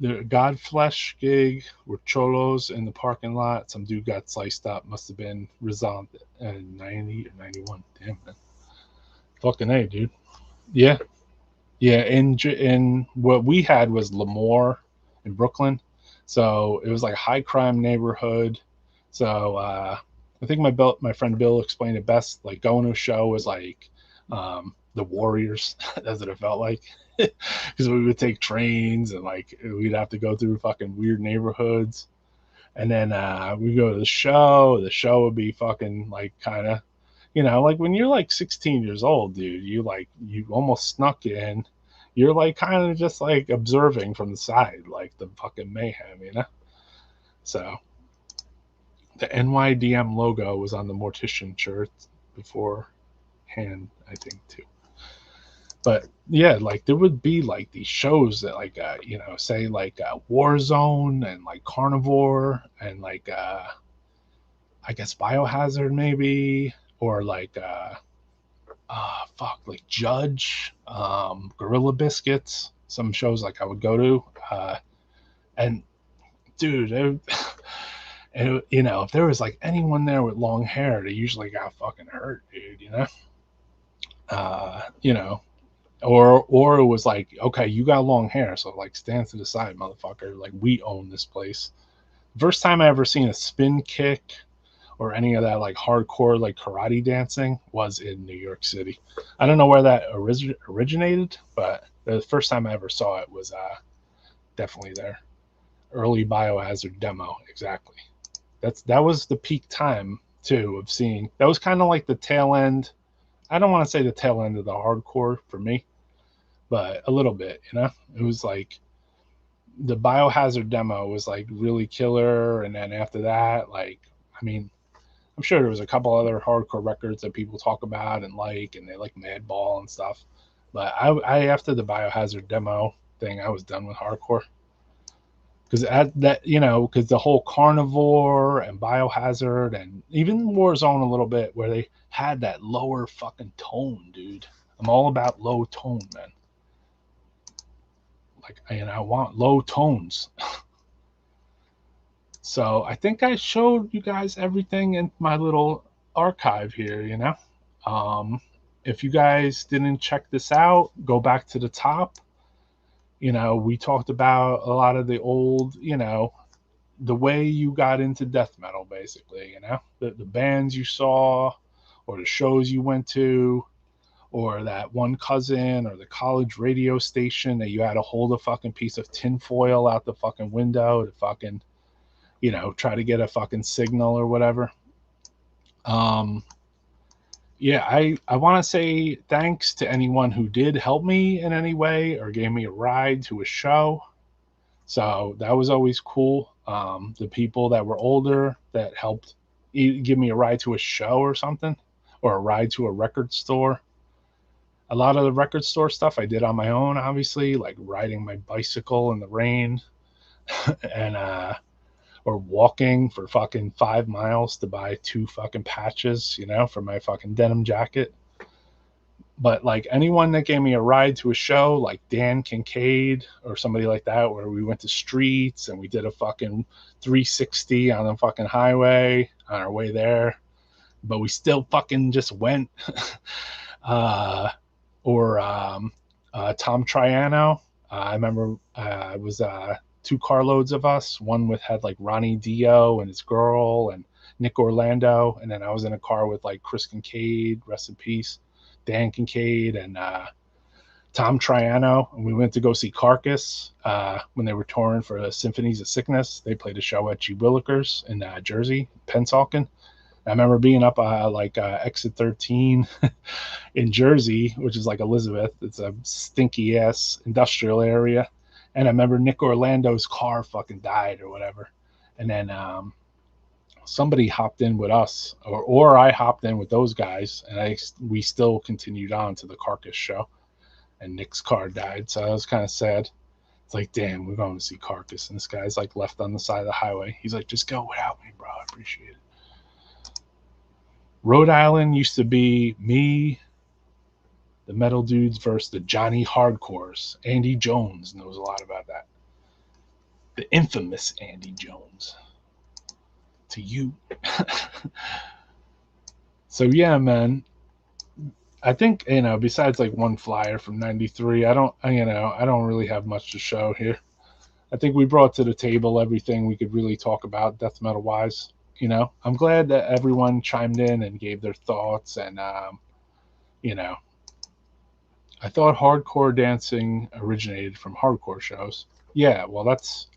The Godflesh gig were cholos in the parking lot. Some dude got sliced up. Must have been Rizal in 90 or 91. Damn, man. Fucking A, dude. Yeah. Yeah, in what we had was Lemoore in Brooklyn. So it was like a high crime neighborhood. So I think my friend Bill explained it best. Like going to a show was like the Warriors. That's what it felt like. Because we would take trains and like we'd have to go through fucking weird neighborhoods. And then we go to the show. The show would be fucking like kind of, you know, like when you're like 16 years old, dude, you almost snuck in. You're like kind of just like observing from the side, like the fucking mayhem, you know? So the NYDM logo was on the Mortician shirt beforehand, I think, too. But yeah, like there would be like these shows that like, you know, say like Warzone and like Carnivore and like, I guess Biohazard maybe, or like, like Judge, Gorilla Biscuits, some shows like I would go to, and dude, you know, if there was like anyone there with long hair, they usually got fucking hurt, dude. You know, or it was like, okay, you got long hair, so like stand to the side, motherfucker. Like we own this place. First time I ever seen a spin kick or any of that like hardcore like karate dancing was in New York City. I don't know where that originated, but the first time I ever saw it was definitely there. Early Biohazard demo, exactly. That was the peak time too of seeing. That was kind of like the tail end. I don't want to say the tail end of the hardcore for me, but a little bit. You know, it was like the Biohazard demo was like really killer, and then after that, like, I mean, I'm sure there was a couple other hardcore records that people talk about and they like Madball and stuff. But I after the Biohazard demo thing, I was done with hardcore. Because that, you know, because the whole Carnivore and Biohazard and even Warzone a little bit, where they had that lower fucking tone, dude. I'm all about low tone, man. Like, and I want low tones. So I think I showed you guys everything in my little archive here, you know. If you guys didn't check this out, go back to the top. You know, we talked about a lot of the old, you know, the way you got into death metal, basically, you know, the bands you saw or the shows you went to or that one cousin or the college radio station that you had to hold a fucking piece of tinfoil out the fucking window to fucking, try to get a fucking signal or whatever. Yeah, I want to say thanks to anyone who did help me in any way or gave me a ride to a show. So that was always cool. The people that were older that helped give me a ride to a show or something, or a ride to a record store. A lot of the record store stuff I did on my own, obviously, like riding my bicycle in the rain and or walking for fucking 5 miles to buy 2 fucking patches, for my fucking denim jacket. But like anyone that gave me a ride to a show, like Dan Kincaid or somebody like that, where we went to Streets and we did a fucking 360 on the fucking highway on our way there, but we still fucking just went. Or Tom Triano. I remember it was 2 carloads of us. One had like Ronnie Dio and his girl and Nick Orlando, and then I was in a car with like Chris Kincaid, rest in peace, Dan Kincaid, and Tom Triano. And we went to go see Carcass when they were touring for the Symphonies of Sickness. They played a show at G. Willikers in Jersey, Pennsauken. I remember being up exit 13 in Jersey, which is like Elizabeth. It's a stinky ass industrial area. And I remember Nick Orlando's car fucking died or whatever. And then somebody hopped in with us, or I hopped in with those guys, and we still continued on to the Carcass show. And Nick's car died, so that was kind of sad. It's like, damn, we're going to see Carcass, and this guy's like left on the side of the highway. He's like, just go without me, bro. I appreciate it. Rhode Island used to be me, the Metal Dudes versus the Johnny Hardcores. Andy Jones knows a lot about that. The infamous Andy Jones. To you. So yeah, man. I think, besides like one flyer from 93, I don't really have much to show here. I think we brought to the table everything we could really talk about death metal wise. I'm glad that everyone chimed in and gave their thoughts. And, I thought hardcore dancing originated from hardcore shows. Yeah, well,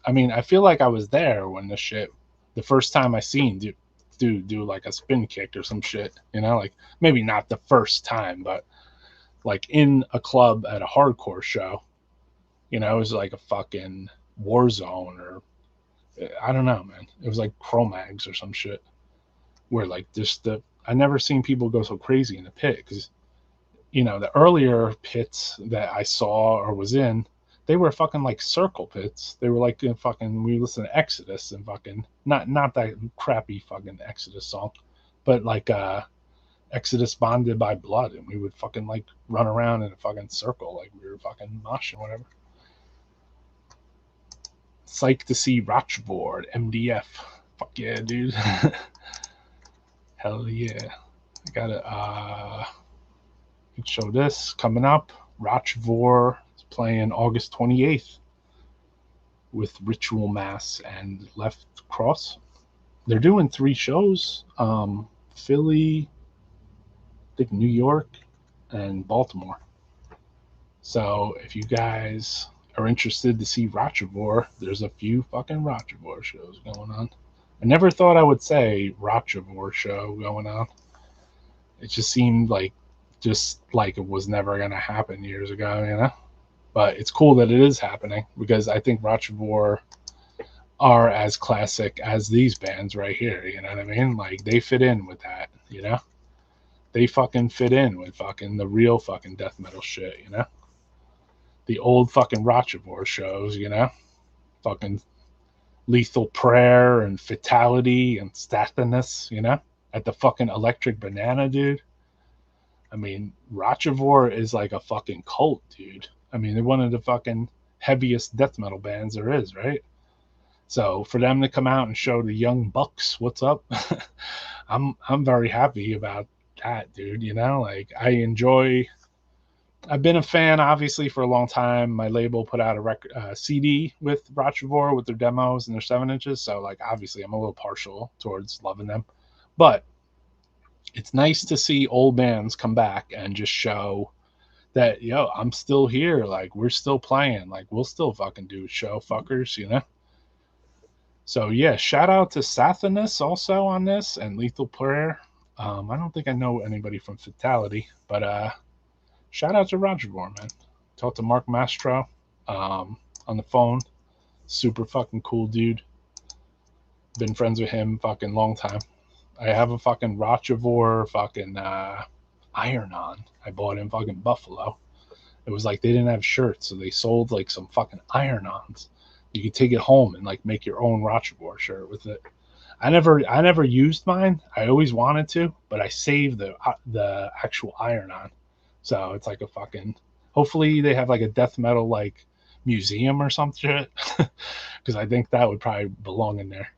I feel like I was there when the first time I seen dude do like a spin kick or some shit, like maybe not the first time, but like in a club at a hardcore show, it was like a fucking war zone, or I don't know, man. It was like Cro-Mags or some shit, where like I never seen people go so crazy in the pit, because the earlier pits that I saw or was in, they were fucking like circle pits. They were like we listened to Exodus and fucking not that crappy fucking Exodus song, but like Exodus Bonded by Blood, and we would fucking like run around in a fucking circle like we were fucking moshing, whatever. Psyched to see Rochvor at MDF. Fuck yeah, dude. Hell yeah. I gotta show this coming up. Rochvor is playing August 28th with Ritual Mass and Left Cross. They're doing 3 shows. Philly, I think New York, and Baltimore. So if you guys are interested to see Rochvor, there's a few fucking Rochvor shows going on. I never thought I would say Rochvor show going on. It just seemed like it was never going to happen years ago, But it's cool that it is happening, because I think Rochvor are as classic as these bands right here, you know what I mean? Like, they fit in with that, They fucking fit in with fucking the real fucking death metal shit, The old fucking Rochvor shows, Fucking Lethal Prayer and Fatality and Stathanus, At the fucking Electric Banana, dude. I mean, Rochvor is like a fucking cult, dude. I mean, they're one of the fucking heaviest death metal bands there is, right? So for them to come out and show the young bucks what's up, I'm very happy about that, dude. Like, I've been a fan, obviously, for a long time. My label put out a CD with Rochvor with their demos and their 7 inches. So, like, obviously, I'm a little partial towards loving them. But it's nice to see old bands come back and just show that, yo, I'm still here. Like, we're still playing. Like, we'll still fucking do a show, fuckers, you know? So, yeah, shout out to Sathanas also on this and Lethal Prayer. I don't think I know anybody from Fatality, but shout out to Roger Moore, man. Talked to Mark Mastro on the phone. Super fucking cool dude. Been friends with him fucking long time. I have a fucking Rochivore fucking iron-on I bought in fucking Buffalo. It was like they didn't have shirts, so they sold like some fucking iron-ons. You could take it home and like make your own Rochivore shirt with it. I never used mine. I always wanted to, but I saved the actual iron-on. So it's like a fucking. Hopefully they have like a death metal like museum or some shit, because I think that would probably belong in there.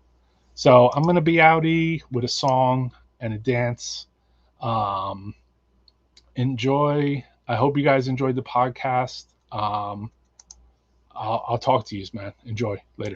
So I'm gonna be outie with a song and a dance. Enjoy. I hope you guys enjoyed the podcast. I'll talk to you, man. Enjoy later.